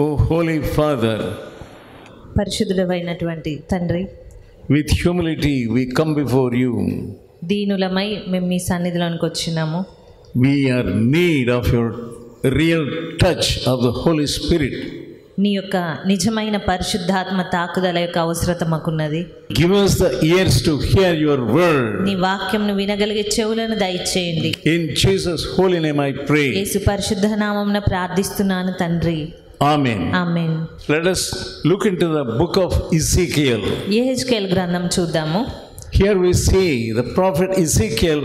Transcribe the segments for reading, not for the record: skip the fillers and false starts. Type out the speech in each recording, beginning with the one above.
O Holy Father, పరిశుద్ధుడైనటువంటి తండ్రి, with humility we come before you. దీనులమై మేము మీ సన్నిధిలోనికి వచ్చినాము. We are in need of your real touch of the Holy Spirit. నీ యొక్క నిజమైన పరిశుద్ధాత్మ తాకుదల యొక్క అవసరత మాకున్నది. Give us the ears to hear your word. నీ వాక్యంను వినగలిగే చెవులను దయచేయండి. In Jesus' holy name I pray. యేసు పరిశుద్ధ నామమున ప్రార్థిస్తున్నాను తండ్రి. Amen. Amen. Let us look into the book of Ezekiel. యెహెజ్కేలు గ్రంథం చూద్దాము. Here we see the prophet Ezekiel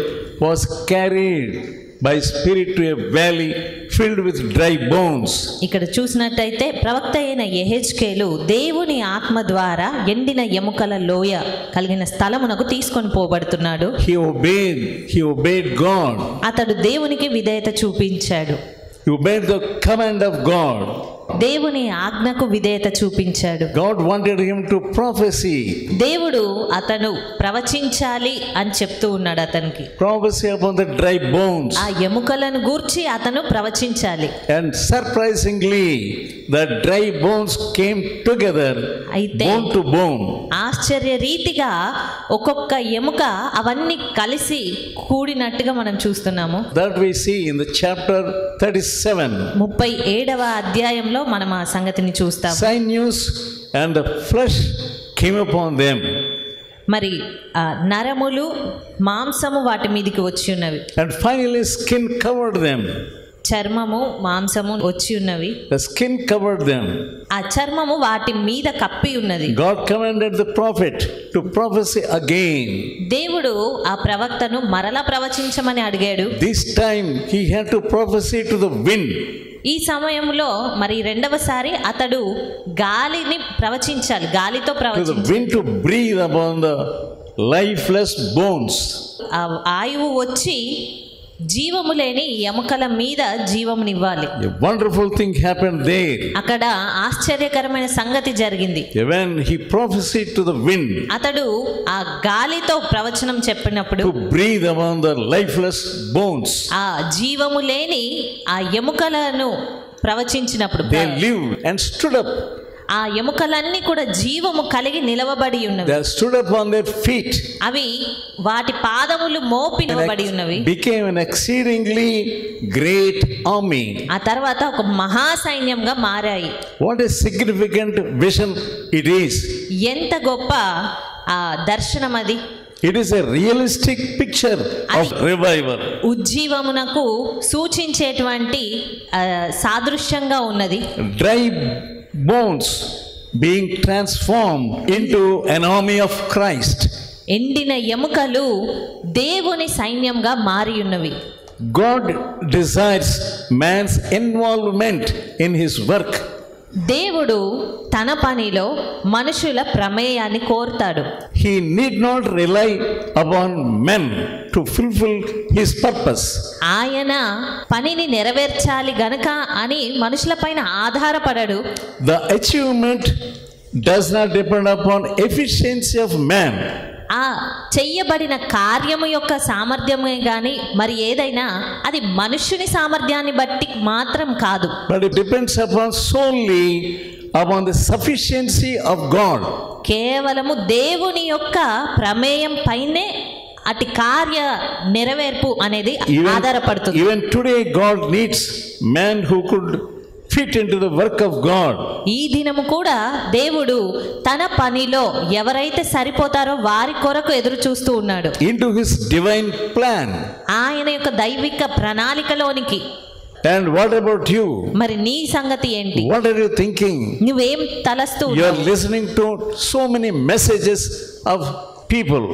was carried by spirit to a valley filled with dry bones. ఇక్కడ చూసినట్టయితే ప్రవక్త అయిన యెహెజ్కేలు దేవుని ఆత్మ ద్వారా ఎండిన ఎముకల లోయ కలిగిన స్థలమునకు తీసుకొని పోబడుతున్నాడు. He obeyed God. అతడు దేవునికి విధేయత చూపించాడు. He obeyed the command of God. దేవుని ఆజ్ఞకు విధేయత చూపించాడు. God wanted him to prophesy. దేవుడు అతను ప్రవచించాలి అని చెప్తూ ఉన్నాడు అతనికి. Prophecy upon the dry bones. ఆ ఎముకలను గూర్చి అతను ప్రవచించాలి. And surprisingly, the dry bones came together, అయితే bone to bone. ఆశ్చర్య రీతిగా ఒక్కొక్క ఎముక అవన్నీ కలిసి కూడినట్టుగా మనం చూస్తున్నాము. That we see in the chapter 37. 37వ అధ్యాయంలో మనం ఆ సంగతిని చూస్తాం. Sinews and the flesh came upon them. మరి నరములు మాంసము వాటి మీదకి వచ్చి ఉన్నవి. And finally skin covered them. చర్మము మాంసము వచ్చి ఉన్నవి. The skin covered them. ఆ చర్మము వాటి మీద కప్పి ఉన్నది. God commanded the prophet to prophesy again. దేవుడు ఆ ప్రవక్తను మరలా ప్రవచించమని అడిగాడు. This time he had to prophesy to the wind. ఈ సమయంలో మరి రెండవసారి అతడు గాలిని ప్రవచించాలి, గాలితో To the ప్రవచించాలి. wind to breathe upon the lifeless bones. ఆ ఆయువు వచ్చి జీవము లేని ఎముకల మీద జీవమునివ్వాలి. A wonderful thing happened there. అక్కడ ఆశ్చర్యకరమైన సంగతి జరిగింది. When he prophesied to the wind అతడు ఆ గాలితో ప్రవచనం చెప్పినప్పుడు to breathe upon the lifeless bones, ఆ జీవము లేని ఆ ఎముకలను ప్రవచించినప్పుడు they lived and stood up. ఆ ఎముకలన్నీ కూడా జీవము కలిగి నిలవబడి ఉన్నవి. They stood up on their feet. అవి వాటి పాదములు మోపి నిలబడి ఉన్నవి. Became an exceedingly great army. ఆ తర్వాత ఒక మహా సైన్యంగా మారాయి. What a significant vision it is. ఎంత గొప్ప ఆ దర్శనం అది. It is a realistic picture of revival. ఉజ్జీవమునకు సూచించేటువంటి సాదృశ్యంగా ఉన్నది. Dry bones being transformed into an army of Christ. ఎండిన ఎముకలు దేవుని సైన్యంగా మారి ఉన్నవి. God desires man's involvement in his work. దేవుడు తన పనిలో మనుషుల ప్రమేయాన్ని కోరుతాడు. He need not rely upon men to fulfill his purpose. ఆయన పనిని నెరవేర్చాలి గనుక అని మనుషులపైన ఆధారపడడు. The achievement does not depend upon efficiency of man. ఆ చెయ్యబడిన కార్యము యొక్క సామర్థ్యమే గాని మరి ఏదైనా అది మనుష్యుని సామర్థ్యాన్ని బట్టి మాత్రం కాదు. But it depends upon solely upon the sufficiency of God. కేవలము దేవుని యొక్క ప్రమేయం పైనే అటు కార్య నెరవేర్పు అనేది ఆధారపడుతుంది. Even today God needs man who could fit into the work of God. ఈ దినము కూడా దేవుడు తన పనిలో ఎవరైతే సరిపోతారో వారి కొరకు ఎదురు చూస్తూ ఉన్నాడు. Into his divine plan. ఆయన యొక్క దైవిక ప్రణాళికలోనికి. And what about you? మరి నీ సంగతి ఏంటి? What are you thinking? నువ్వేం తలస్తూ You are listening to so many messages of people.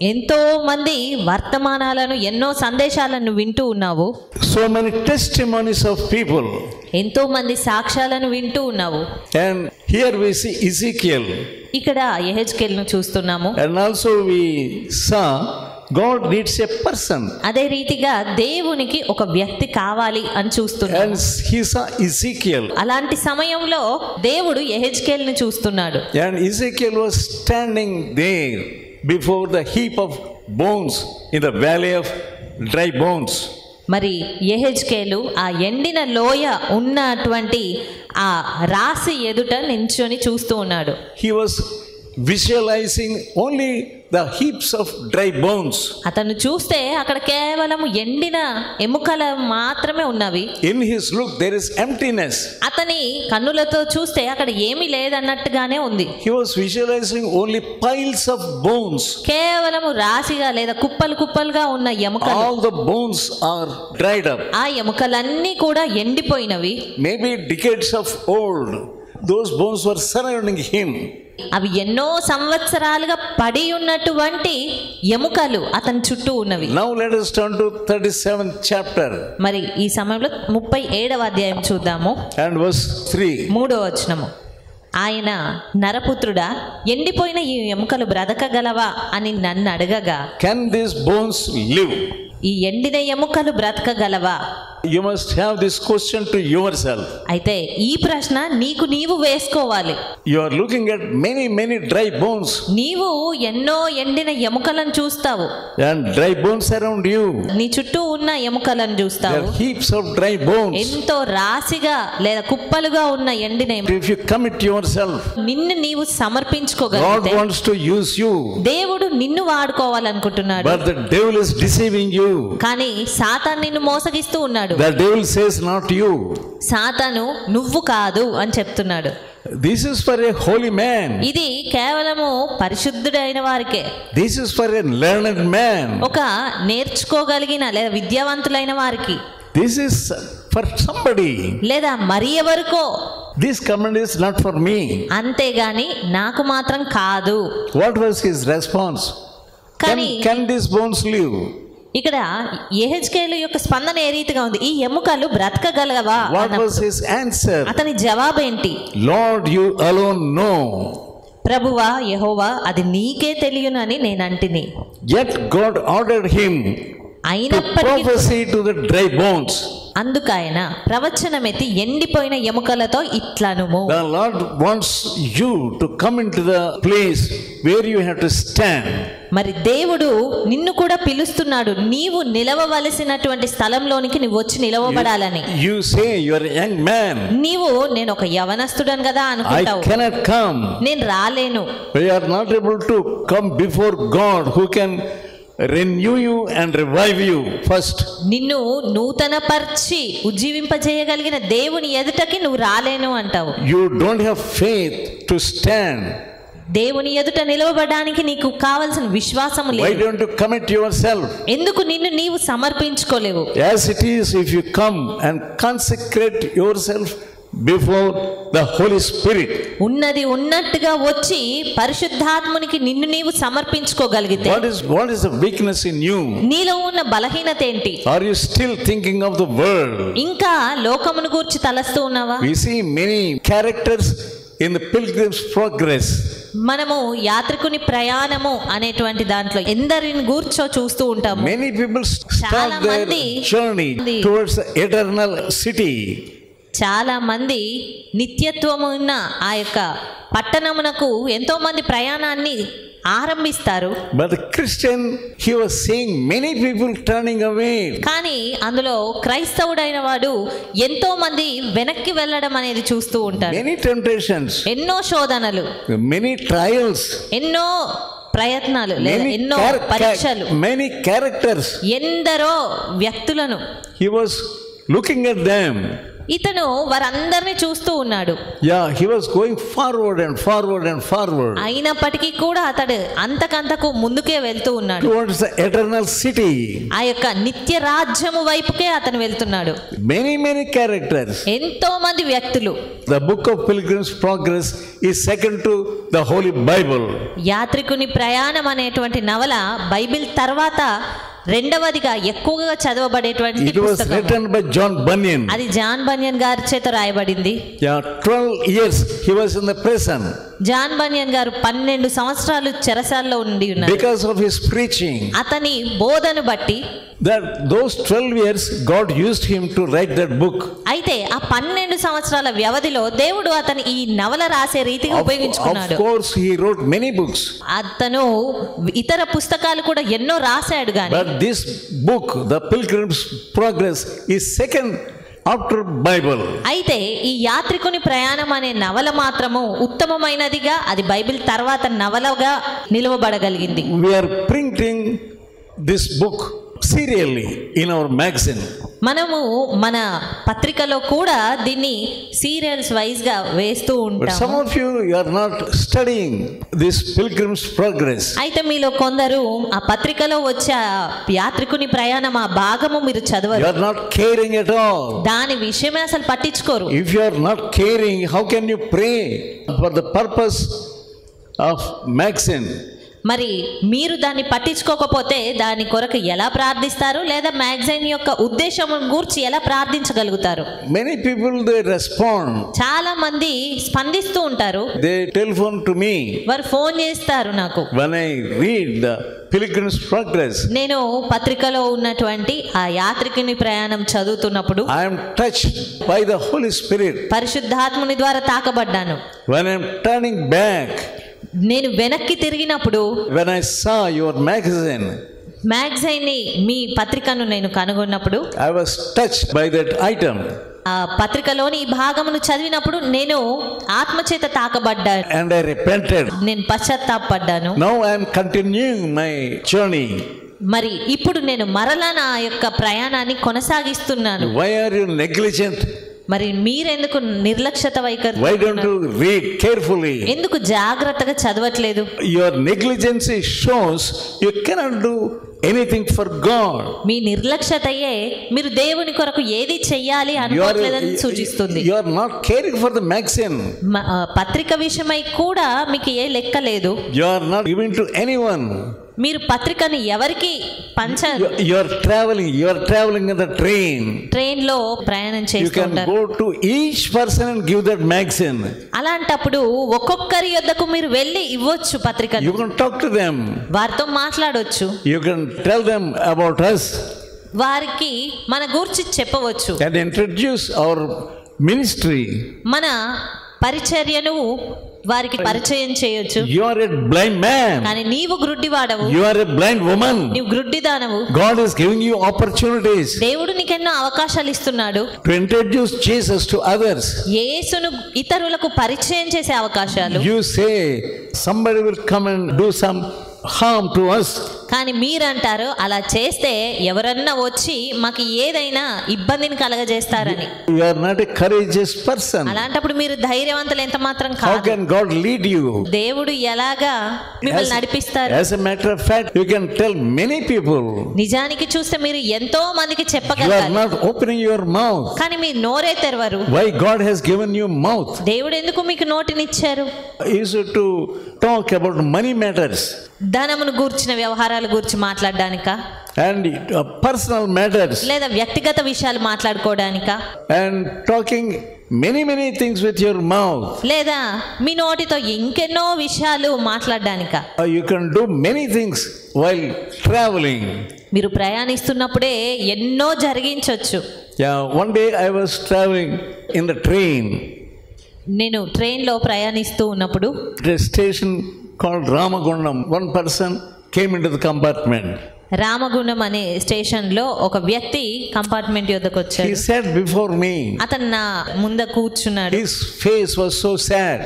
ఎంతో మంది వర్తమానాలను ఎన్నో సందేశాలను వింటూ ఉన్నావు. So many testimonies of people. ఎంతో మంది సాక్ష్యాలను వింటూ ఉన్నావు. And here we see Ezekiel. ఇక్కడ యెహెజ్కేలును చూస్తున్నాము. And also we saw God needs a person. అదే రీతిగా దేవునికి ఒక వ్యక్తి కావాలి అని చూస్తున్నాము. And he saw Ezekiel. అలాంటి సమయంలో దేవుడు యెహెజ్కేలును చూస్తున్నాడు. And Ezekiel was standing there before the heap of bones in the valley of dry bones. మరి యెహెజ్కేలు ఆ ఎండిన లోయ ఉన్నటువంటి ఆ రాశి ఎదుట నించొని చూస్తూ ఉన్నాడు. He was visualizing only the heaps of dry bones. అతను చూస్తే అక్కడ కేవలం ఎండిన ఎముకలు మాత్రమే ఉన్నవి. In his look there is emptiness. అతని కన్నులతో చూస్తే అక్కడ ఏమీ లేదన్నట్టుగానే ఉంది. He was visualizing only piles of bones. కేవలము రాశిగా లేదా కుప్పలు కుప్పలుగా ఉన్న ఎముకలు. All the bones are dried up. ఆ ఎముకలన్నీ కూడా ఎండిపోయినవి. Maybe decades of old. Those bones were surrounding him. అవి ఎన్నో సంవత్సరాలుగా పడి ఉన్నటువంటి ఎముకలు అతని చుట్టూ ఉన్నవి. Now let us turn to 37th chapter. మరి ఈ సమయంలో 37వ అధ్యాయం చూద్దాము. And verse 3. 3వ వచనము. ఆయన నరపుత్రుడా, ఎండిపోయిన ఈ ఎముకలు బ్రతకగలవా అని నన్ను అడగగా, Can these bones live? ఈ ఎండిన ఎముకలు బ్రతకగలవా? You must have this question to yourself. అయితే ఈ ప్రశ్న నీకు నీవు వేసుకోవాలి. You are looking at many dry bones. నీవు ఎన్నో ఎండిన ఎముకలను చూస్తావు. And dry bones around you. నీ చుట్టూ ఉన్న ఎముకలను చూస్తావు. There are heaps of dry bones. ఎంతో రాశిగా లేదా కుప్పలుగా ఉన్న ఎండిన ఎముకలు. If you commit yourself, నిన్ను నీవు సమర్పించుకోగలిగితే God wants to use you. దేవుడు నిన్ను వాడుకోవాలనుకుంటున్నాడు. But the devil is deceiving you. కానీ సాతాను నిన్ను మోసగిస్తూ ఉన్నాడు. The devil says not you. సాతాను నువ్వు కాదు అని చెప్తున్నాడు. This is for a holy man. ఇది కేవలము పరిశుద్ధుడైన వారికే. This is for a learned man. ఒక నేర్చుకోగలిగిన లేదా విద్యావంతులైన వారికి. This is for somebody. లేదా మరి ఎవరికో. This command is not for me. అంతేగాని నాకు మాత్రం కాదు. What was his response? కానీ Can these bones live? ఇక్కడ యెహెజ్కేలు యొక్క స్పందన ఏ రీతిగా ఉంది? ఈ ఎముకలు బ్రతకగలవా? What was his answer? అతని జవాబు ఏంటి? Lord, you alone know. ప్రభువా యెహోవా, అది నీకే తెలియనని నేను అంటిని. Yet God ordered him to అయినప్పటికీ prophesy to the dry bones. అందుకైన ప్రవచనమెత్తి ఎండిపోయిన ఎముకలతో ఇట్లనుము. The Lord wants you to come into the place where you have to stand. మరి దేవుడు నిన్ను కూడా పిలుస్తున్నాడు. నీవు నిలవవలసినటువంటి స్థలంలోనికి నువ్వు వచ్చి నిలవబడాలని. You say you are a young man. నీవు నేను ఒక యవనస్తుడను కదా I అనుకుంటావు. cannot come. నేను రాలేను. We are not able to come before God who can renew you and revive you first. నిన్ను నూతనపరిచి ఉజ్జీవింపజేయగలిగిన దేవుని ఎదుటకి నువ్వు రాలేను అంటావు. You don't have faith to stand. దేవుని ఎదుట నిలవబడడానికి నీకు కావాల్సిన విశ్వాసం Why లేదు. don't you commit yourself? ఎందుకు నిన్ను నీవు సమర్పించుకోలేవు? As it is, if you come and consecrate yourself before the Holy Spirit. ఉన్నది ఉన్నట్టుగా వచ్చి పరిశుద్ధాత్మునికి నిన్ను నీవు సమర్పించుకోగలిగితే What is the weakness in you? నీలో ఉన్న బలహీనత ఏంటి? Are you still thinking of the world? ఇంకా లోకమును గూర్చి తలస్తూ ఉన్నావా? We see many characters in the Pilgrim's Progress. మనము యాత్రికుని ప్రయాణము అనేటువంటి దాంట్లో ఎందరిని గూర్చో చూస్తూ ఉంటాము. Many people start చాలా their మంది journey towards the eternal city. చాలా మంది నిత్యత్వము ఉన్న ఆ యొక్క పట్టణమునకు ఎంతో మంది ప్రయాణాన్ని ఆరంభిస్తారు. But the Christian, he was seeing many people turning away. కానీ అందులో క్రైస్తవుడైన వాడు ఎంతో మంది వెనక్కి వెళ్ళడం అనేది చూస్తూ ఉంటాడు. Many temptations, ఎన్నో శోధనలు, many trials, ఎన్నో ప్రయత్నాలు లేదా ఎన్నో పరీక్షలు, many characters. ఎందరో వ్యక్తులను He was looking at them. ఇతను వారందరినీ చూస్తూ ఉన్నాడు. Yeah, he was going forward and forward and forward అయినప్పటికీ కూడా అతడు అంతకంతకు ముందుకే వెళ్తూ ఉన్నాడు. towards the eternal city. ఆ యొక్క నిత్య రాజ్యము వైపుకే అతను వెళ్తున్నాడు. Many characters. ఎంతో మంది వ్యక్తులు. The book of Pilgrim's Progress is second to the Holy Bible. యాత్రికుని ప్రయాణం అనేటువంటి నవల బైబిల్ తర్వాత రెండవదిగా ఎక్కువగా చదవబడేటువంటి It was పుస్తకం. written by John Bunyan. అది జాన్ బన్యన్ గారి చేత రాయబడింది. Yeah, 12 years he was in the prison. John Bunyan గారు 12 సంవత్సరాలు చెరసాలలో ఉండి ఉన్నారు. Because of his preaching. అతని బోధను బట్టి That those 12 years God used him to write that book. అయితే ఆ 12 సంవత్సరాల వ్యవధిలో దేవుడు అతని ఈ నవల రాసే రీతిగా ఉపయోగించుకున్నాడు. Of course he wrote many books. అతను ఇతర పుస్తకాలు కూడా ఎన్నో రాశాడు గాని But this book, The Pilgrim's Progress, is second after Bible. అయితే ఈ యాత్రికుని ప్రయాణం అనే నవల మాత్రము ఉత్తమమైనదిగా, అది బైబిల్ తర్వాత నవలగా నిలువబడగలిగింది. We are printing this book serially in our magazine. మనము మన పత్రికలో కూడా దీన్ని సీరియల్స్ వైజ్ గా వేస్తూ But ఉంటాం. some of you are not studying this Pilgrim's Progress. అయితే మీలో కొందరు ఆ పత్రికలో వచ్చే ఆ యాత్రికుని ప్రయాణం ఆ భాగము మీరు You చదవరు, are not caring at all. దాని విషయమే అసలు పట్టించుకోరు. If you are not caring, how can you pray for the purpose of magazine? మరి మీరు దాన్ని పట్టించుకోకపోతే దాని కొరకు ఎలా ప్రార్థిస్తారు, లేదా మ్యాగజైన్ యొక్క ఉద్దేశం గురించి ఎలా ప్రార్థించగలుగుతారు? Many people, they respond. చాలా మంది స్పందిస్తూ ఉంటారు. They telephone to me వారు ఫోన్ చేస్తారు నాకు. when I read the Pilgrim's Progress. నేను పత్రికలో ఉన్నటువంటి ఆ యాత్రికుని ప్రయాణం చదువుతున్నప్పుడు I am touched by the Holy Spirit. పరిశుద్ధాత్ముని ద్వారా తాకబడ్డాను. When I am turning back, నేను వెనక్కి తిరిగినప్పుడు when I saw your magazine, magazine ని, మీ పత్రికను నేను కనుగొన్నప్పుడు I was touched by that item. ఆ పత్రికలోని ఈ భాగమును చదివినప్పుడు నేను ఆత్మచేత తాకబడ్డాను. And I repented. నేను పశ్చాత్తాపడ్డాను. Now I am continuing my journey. మరి ఇప్పుడు నేను మరలా నా యొక్క ప్రయాణాన్ని కొనసాగిస్తున్నాను. Why are you negligent? మరి మీరెందుకు నిర్లక్ష్యత వైఖరి? Why don't you read carefully? ఎందుకు జాగ్రత్తగా చదవట్లేదు? Your negligence shows you cannot do anything for God. మీ నిర్లక్ష్యతయే మీరు దేవుని కొరకు ఏది చెయ్యాలి అనుకోవట్లేదని సూచిస్తుంది. You are not caring for the magazine. పత్రిక విషయమై కూడా మీకు ఏ లెక్క లేదు. You are not giving to anyone. మీరు పత్రికని ఎవరికి పంచరు. You are traveling in the train. Train లో ప్రయాణం You చేస్తూ can ఉంటారు. go to each person and give that magazine. అలాంటప్పుడు ఒక్కొక్కరి యొద్దకు మీరు వెళ్ళి ఇవ్వచ్చు పత్రికను. You can talk to them. వారితో మాట్లాడొచ్చు. You can tell them about us వారికి మన గురించి చెప్పవచ్చు. and introduce our ministry. మన పరిచర్యను వారికి పరిచయం చేయొచ్చు. You are a blind man. కానీ నీవు గ్రుడ్డివాడవు, You are a blind woman. నీవు గ్రుడ్డిదానవు. God is giving you opportunities దేవుడు నీకెన్నో అవకాశాలు ఇస్తున్నాడు. to introduce Jesus to others. యేసును ఇతరులకు పరిచయం చేసే అవకాశాలు. You say somebody will come and do some harm to us. కానీ మీరంటారు అలా చేస్తే ఎవరన్నా వచ్చి మాకు ఏదైనా ఇబ్బందిని కలగజేస్తారని. You are not a courageous person. అలాంటప్పుడు మీరు ధైర్యవంతులు ఎంత మాత్రం How కాదు. can God lead you? దేవుడు ఎలాగా మిమ్మల్ని నడిపిస్తారు? As a matter of fact, you can tell many people. నిజానికి చూస్తే మీరు ఎంతో మందికి You are చెప్పగలగాలి, not opening your mouth. కానీ మీ నోరే తెరవరు. Why God has given you mouth? దేవుడు ఎందుకు మీకు నోటినిచ్చారు? Is it to talk about money matters ధనమును గూర్చిన వ్యవహారాల గురించి మాట్లాడడానికా, and personal matters, లేదా వ్యక్తిగత విషయాలు మాట్లాడుకోవడానికా, and talking many things with your mouth? లేదా మీ నోటితో ఇంకెన్నో విషయాలు మాట్లాడడానికా? You can do many things while traveling. మీరు ప్రయాణిస్తున్నప్పుడే ఎన్నో జరిగించవచ్చు. Yeah, one day I was traveling in the train నేను ట్రైన్లో ప్రయాణిస్తూ ఉన్నప్పుడు at a station called Ramagundam. One person came into the compartment. Ramagundam అనే స్టేషన్లో ఒక వ్యక్తి కంపార్ట్మెంట్ యొద్దకు He వచ్చాడు. sat before me. అతను నా ముంద కూర్చున్నాడు. His face was so sad,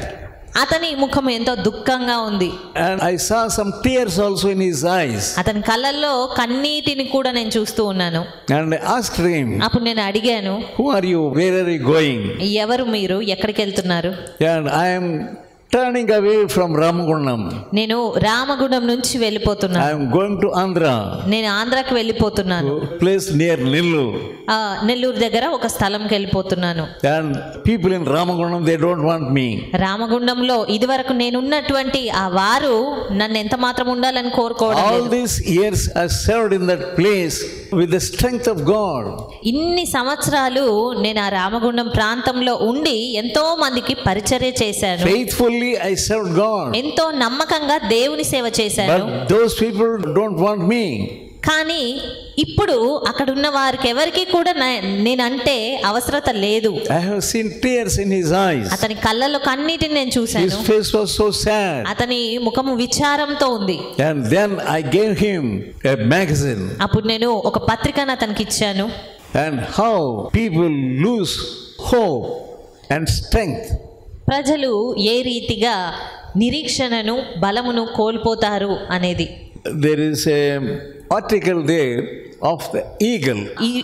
అతని ముఖం ఎంతో దుఃఖంగా ఉంది. and I saw some tears also in his eyes. అతని కళ్ళల్లో కన్నీటిని కూడా నేను చూస్తూ ఉన్నాను. And I asked him, అప్పుడు నేను అడిగాను, who are you? Where are you going? ఎవరు మీరు, ఎక్కడికి వెళ్తున్నారు? And I am turning away from Ramagundam. నేను రామగుండం నుంచి వెళ్ళిపోతున్నాను. I am going to Andhra, నేను ఆంధ్రాకి వెళ్ళిపోతున్నాను. place near Nellore. నెల్లూరు దగ్గర ఒక స్థలంకి వెళ్ళిపోతున్నాను. And people in Ramagundam, they don't want me. రామగుండంలో ఇదివరకు నేనున్నటువంటి ఆ వారు నన్ను ఎంత మాత్రం ఉండాలని కోరుకోవడం All లేదు. these years I served in that place with the strength of God. ఇన్ని సంవత్సరాలు నేను ఆ రామగుండం ప్రాంతంలో ఉండి ఎంతో మందికి పరిచర్య చేశాను. Faithfully I served God. ఎంతో నమ్మకంగా దేవుని సేవ చేశాను. But those people don't want me. కానీ ఇప్పుడు అక్కడ ఉన్న వారికి ఎవరికి కూడా నేనంటే అవసరత లేదు. I have seen tears in his eyes. అతని కళ్ళలో కన్నీటిని నేను చూశాను. His face was so sad. అతని ముఖము విచారంతో ఉంది. And then I gave him a magazine. అప్పుడు నేను ఒక పత్రికను అతనికి ఇచ్చాను. and how people lose hope and strength. ప్రజలు ఏ రీతిగా నిరీక్షణను బలమును కోల్పోతారు అనేది. There is a article there of the eagle.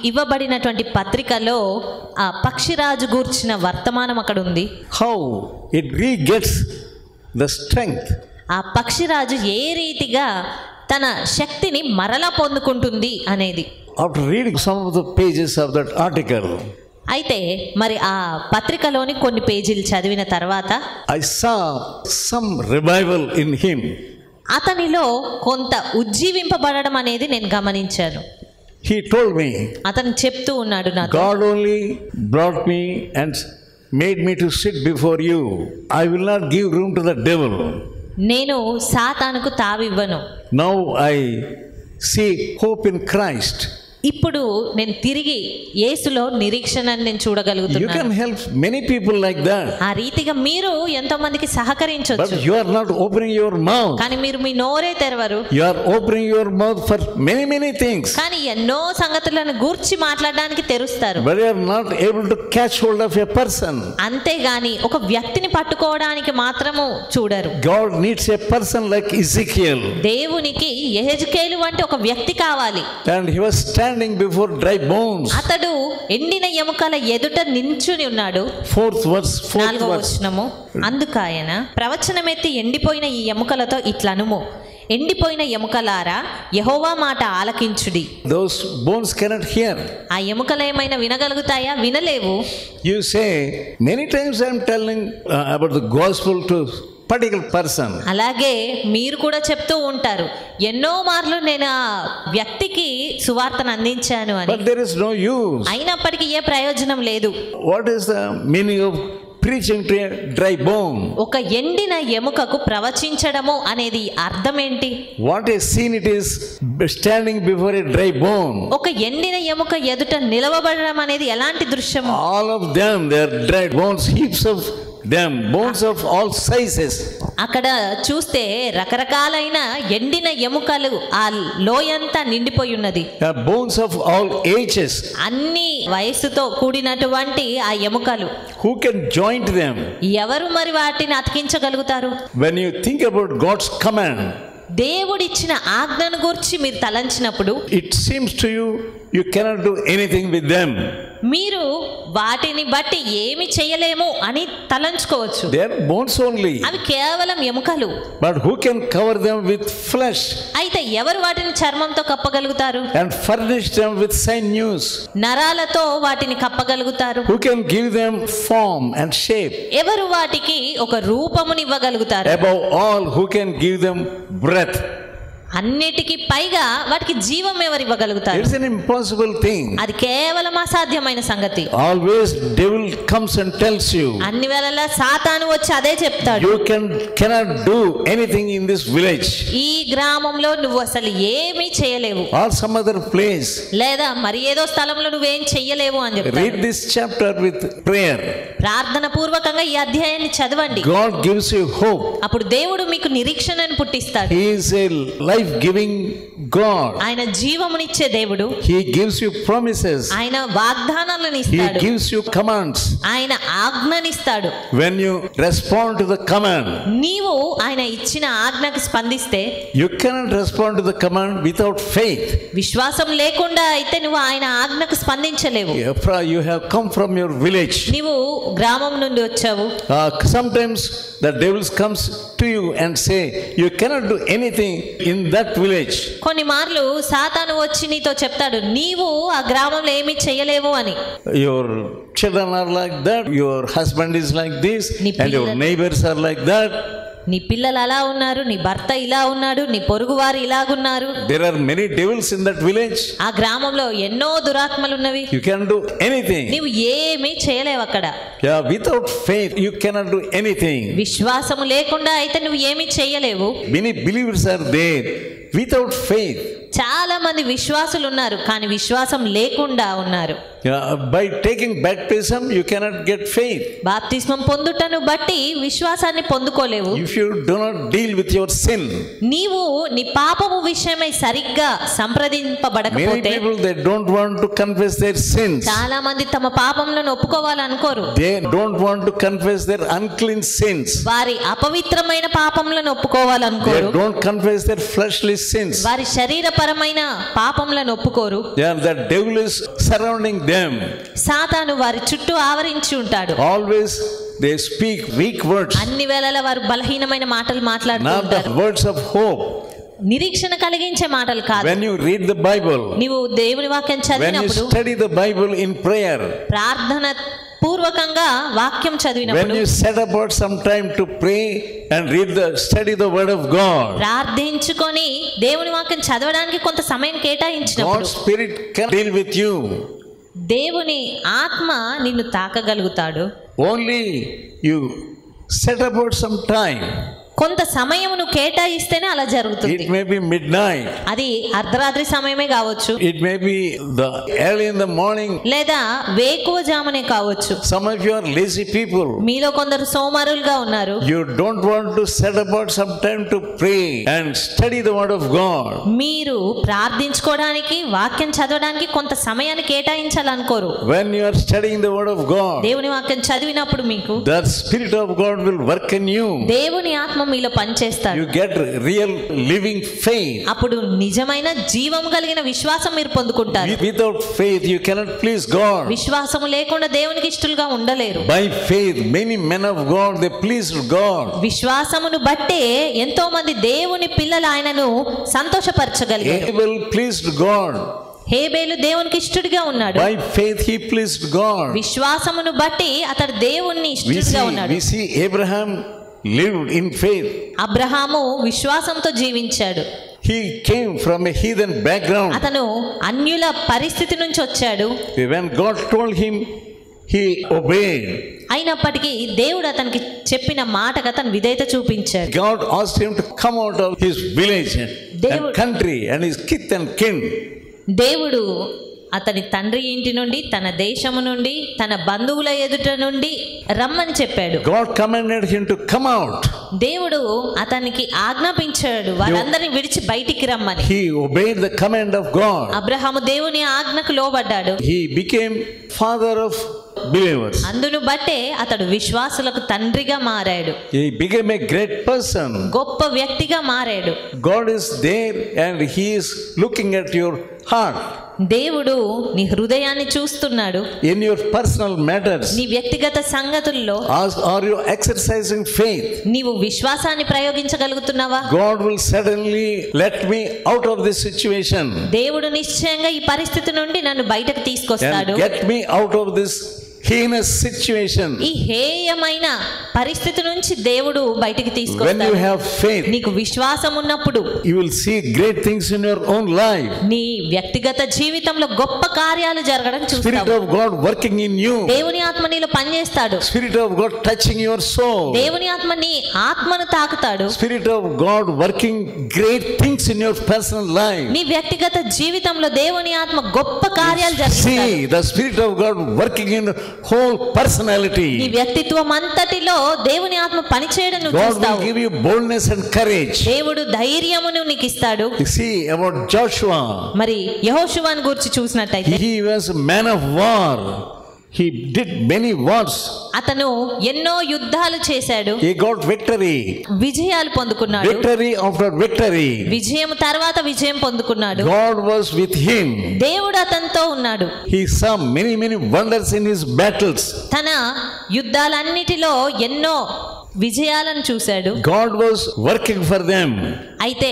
ఇవ్వబడినటువంటి పత్రికలో ఆ పక్షిరాజు గూర్చిన వర్తమానం అక్కడ ఉంది. How it regets the strength. ఆ పక్షిరాజు ఏ రీతిగా తన శక్తిని మరలా పొందుకుంటుంది అనేది. After reading some of the pages of that article, అయితే మరి ఆ పత్రికలోని కొన్ని పేజీలు చదివిన తర్వాత I saw some revival in him. అతనిలో కొంత ఉజ్జీవింపబడడం అనేది నేను గమనించాను. He told me, అతను చెప్తూ ఉన్నాడు నాతో, God only brought me and made me to sit before you. I will not give room to the devil. నేను సాతానుకు తావివ్వను. Now I see hope in Christ. ఇప్పుడు నేను తిరిగి యేసులో నిరీక్షణను నేను చూడగలుగుతున్నాను. You can help many people like that. ఆ రీతిగా మీరు ఎంతో మందికి సహకరించొచ్చు. But you are not opening your mouth. కానీ మీరు మీ నోరే తెరవరు. You are opening your mouth for many things. కానీ ఎన్నో సంగతులను గూర్చి మాట్లాడడానికి తెరుస్తారు. But you are not able to catch hold of a person. అంతేగాని ఒక వ్యక్తిని పట్టుకోవడానికి మాత్రము చూడరు. God needs a person like Ezekiel. దేవునికి యెహెజ్కేలు అంటే ఒక వ్యక్తి కావాలి. And he was standing before dry bones. అతడు ఎండిన ఎముకల ఎదుట నించుని ఉన్నాడు. 4th verse. 4వ వచనము, అందుకాయన ప్రవచనమెత్తి ఎండిపోయిన ఈ ఎముకలతో ఇట్లనుము, ఎండిపోయిన ఎముకలారా యెహోవా మాట ఆలకించుడి. Those bones cannot hear. ఆ ఎముకలు ఏమైనా వినగలుగుతాయా? వినలేవు. You say, many times I am telling about the gospel to particular person. అలాగే మీరు కూడా చెప్తూ ఉంటారు, ఎన్నో మార్లు నేను ఆ వ్యక్తికి సువార్తను అందించాను అని. But there is no use. అయినప్పటికీ ఏ ప్రయోజనం లేదు. What is the meaning of preaching to a dry bone? ఒక ఎండిన ఎముకకు ప్రవచించడము అనేది అర్థం ఏంటి? What a scene it is standing before a dry bone. ఒక ఎండిన ఎముక ఎదుట నిలవబడడం అనేది ఎలాంటి దృశ్యము? All of them, they are dry bones, heaps of them, bones of all sizes. అక్కడ చూస్తే రకరకాలైన ఎండిన ఎముకలు ఆ లోయంతా నిండిపోయి ఉన్నది. Bones of all ages. అన్ని వయసుతో కూడినటువంటి ఆ ఎముకలు. Who can joint them? ఎవరు మరి వాటిని అతికించగలుగుతారు? When you think about God's command, దేవుడిచ్చిన ఆజ్ఞను గురించి మీరు తలంచినప్పుడు it seems to you you cannot do anything with them. మీరు వాటిని బట్టి ఏమి చేయలేము అని తలంచుకోవచ్చు. They are bones only. అవి కేవలం ఎముకలు. But who can cover them with flesh? అయితే ఎవరు వాటిని చర్మంతో కప్పగలుగుతారు? And furnish them with sinews? నరాలతో వాటిని కప్పగలుగుతారు. Who can give them form and shape? ఎవరు వాటికి ఒక రూపమునివ్వగలుగుతారు? Above all, who can give them breath? అన్నిటికీ పైగా వాటికి జీవం ఎవరు ఇవ్వగలుగుతారు? It's an impossible thing. అది కేవలం అసాధ్యమైన సంగతి. Always devil comes and tells you, అన్ని వేళలా సాతాను వచ్చి అదే చెప్తాడు, you cannot do anything in this village ఈ గ్రామంలో నువ్వు అసలు ఏమీ చేయలేవు, or some other place. లేదా మరి ఏదో స్థలంలో నువ్వేం చెయ్యలేవు అని చెప్తాడు. Read this chapter with prayer. ప్రార్థన పూర్వకంగా ఈ అధ్యాయాన్ని చదవండి. God gives you hope. అప్పుడు దేవుడు మీకు నిరీక్షణను పుట్టిస్తాడు. He is a life-giving God. ఆయన జీవమునిచ్చే దేవుడు. He gives you promises. ఆయన వాగ్దానాలను He ఇస్తాడు. gives you commands. ఆయన ఆజ్ఞనిస్తాడు. When you respond to the command, నీవు ఆయన ఇచ్చిన ఆజ్ఞకు స్పందిస్తే, you cannot respond to the command without faith. విశ్వాసం లేకుండా అయితే నువ్వు ఆయన ఆజ్ఞకు స్పందించలేవు. You have come from your village. నీవు గ్రామం నుండి వచ్చావు. Sometimes the devil comes to you and say, you cannot do anything in that village. కొన్ని మార్లు సాతాను వచ్చి నీతో చెప్తాడు, నీవు ఆ గ్రామంలో ఏమీ చేయలేవు అని. Your children are like that, your husband is like this, and your neighbors are like that. నీ పిల్లలు అలా ఉన్నారు, నీ భర్త ఇలా ఉన్నాడు, నీ పొరుగు వారు ఇలాగున్నారు. There are many devils in that village. ఆ గ్రామంలో ఎన్నో దురాత్మలు ఉన్నవి. You can do anything. నీవు ఏమీ చేయలేవు అక్కడ. Yeah, without faith you cannot do anything. విశ్వాసము లేకుండా అయితే నువ్వు ఏమీ చేయలేవు. Many believers are there, without faith. చాలా మంది విశ్వాసులు ఉన్నారు, కానీ విశ్వాసం లేకుండా ఉన్నారు. By taking baptism, you cannot get faith. బాప్తిస్మం పొందుటను బట్టి విశ్వాసాన్ని పొందుకోలేవు. If you do not deal with your sin. నీవు నీ పాపము విషయమై సరిగ్గా సంప్రదింపబడకపోతే. Many people, they don't want to confess their sins. చాలా మంది తమ పాపములను ఒప్పుకోవాలనుకోరు. They don't want to confess their unclean sins. వారి అపవిత్రమైన పాపములను ఒప్పుకోవాలనుకోరు. They don't confess their fleshly sins. వారి శరీరపరమైన పాపములను ఒప్పుకోరు. The devil is surrounding them. సాతాను వారి చుట్టూ ఆవరించి ఉంటాడు. Always they speak weak words. అన్ని వేళలా వారు బలహీనమైన మాటలు మాట్లాడుతూ Not ఉంటారు. the words of hope. నిరీక్షణ కలిగించే మాటలు కాదు. When you read the Bible, నీవు దేవుని వాక్యం when you చదివినప్పుడు, study the Bible in prayer, ప్రార్థన పూర్వకంగా వాక్యం when చదివినప్పుడు, you set apart some time to pray and study the word of God, ప్రార్థించుకొని దేవుని వాక్యం చదవడానికి కొంత సమయం కేటాయించినప్పుడు, God's spirit can deal with you. దేవుని ఆత్మ నిన్ను తాకగలుగుతాడు. Only you set apart some time. కొంత సమయమును కేటాయిస్తేనే అలా జరుగుతుంది. It may be midnight. అది అర్ధరాత్రి సమయమే కావచ్చు. It may be the early in the morning. లేదా వేకువజామునే కావచ్చు. Some of you are lazy people. మీలో కొందరు సోమరులుగా ఉన్నారు. You don't want to set apart some time to pray and study the word of God. మీరు ప్రార్థించుకోవడానికి, వాక్యం చదవడానికి కొంత సమయాన్ని కేటాయించాలనుకోరు. When you are studying the word of God, దేవుని వాక్యం చదివినప్పుడు మీకు the spirit of God will work in you. దేవుని ఆత్మ మీలో పనిచేస్తాడు. You get real living faith. అప్పుడు నిజమైన జీవం కలిగిన విశ్వాసం మీరు పొందుకుంటారు. Without faith you cannot please God. విశ్వాసము లేకుండా దేవునికి ఇష్టలుగా ఉండలేరు. By faith many men of God, they pleased God. విశ్వాసమును బట్టే ఎంతో మంది దేవుని పిల్లలు ఆయనను సంతోషపరచగలిగారు. Abel pleased God. హేబేలు దేవునికి ఇష్టడుగా ఉన్నాడు. By faith he pleased God. విశ్వాసమును బట్టి అతడు దేవుణ్ణి ఇష్టడుగా ఉన్నాడు. We see Abraham lived in faith. Abraham విశ్వాసంతో జీవించాడు. He came from a heathen background. అతను అన్యుల పరిస్థితి నుంచి వచ్చాడు. When God told him, he obeyed. అయినప్పటికీ దేవుడు అతనికి చెప్పిన మాటకు అతను విధేయత చూపించాడు. God asked him to come out of his village and country and his kith and kin. దేవుడు అతని తండ్రి ఇంటి నుండి, తన దేశము నుండి, తన బంధువుల ఎదుట నుండి రమ్మని చెప్పాడు. God commanded him to come out. దేవుడు అతనికి ఆజ్ఞాపించాడు వారందరిని విడిచి బయటికి రమ్మని. He obeyed the command of God. Abraham దేవుని ఆజ్ఞకు లోబడ్డాడు. He became father of believers. అందును బట్టే అతడు విశ్వాసులకు తండ్రిగా మారాడు. He became a great person. గొప్ప వ్యక్తిగా మారాడు. God is there and he is looking at your heart. దేవుడు నీ హృదయాన్ని చూస్తున్నాడు. In your personal matters, నీ వ్యక్తిగత సంగతుల్లో are you exercising faith? నీవు విశ్వాసాన్ని ప్రయోగించగలుగుతున్నావా? God will suddenly let me out of this situation. దేవుడు నిశ్చయంగా ఈ పరిస్థితి నుండి నన్ను బయటకు తీసుకొస్తాడు. And get me out of this heinous situation. ఈ హేయమైన పరిస్థితి నుంచి దేవుడు బయటికి When తీసుకొస్తాడు. you have faith, నీకు విశ్వాసం ఉన్నప్పుడు you will see great things in your own life. నీ వ్యక్తిగత జీవితంలో గొప్ప కార్యాలు జరగడం Spirit చూస్తావు. of God working in you. దేవుని ఆత్మ నీలో పనిచేస్తాడు. Spirit of God touching your soul. దేవుని ఆత్మ నీ ఆత్మను తాకుతాడు. Spirit of God working great things in your personal life. నీ వ్యక్తిగత జీవితంలో దేవుని ఆత్మ గొప్ప కార్యాలు జరిగిస్తాడు. See the Spirit of God working in whole personality. నీ వ్యక్తిత్వం అంతటిలో దేవుని ఆత్మ పనిచేయడం నువ్వు God will చూస్తావు. give you boldness and courage. దేవుడు ధైర్యమును నీకు ఇస్తాడు. You see about Joshua. మరి యెహోషువను గురించి చూసినట్టయితే He was a man of war. He did many wars. అతను ఎన్నో యుద్ధాలు చేశాడు. He got victory. విజయాలు పొందుకున్నాడు. Victory after victory. విజయం తర్వాత విజయం పొందుకున్నాడు. God was with him. దేవుడు అతనితో ఉన్నాడు. He saw many wonders in his battles. తన యుద్ధాలన్నిటిలో ఎన్నో విజయాలను చూశాడు. God was working for them. అయితే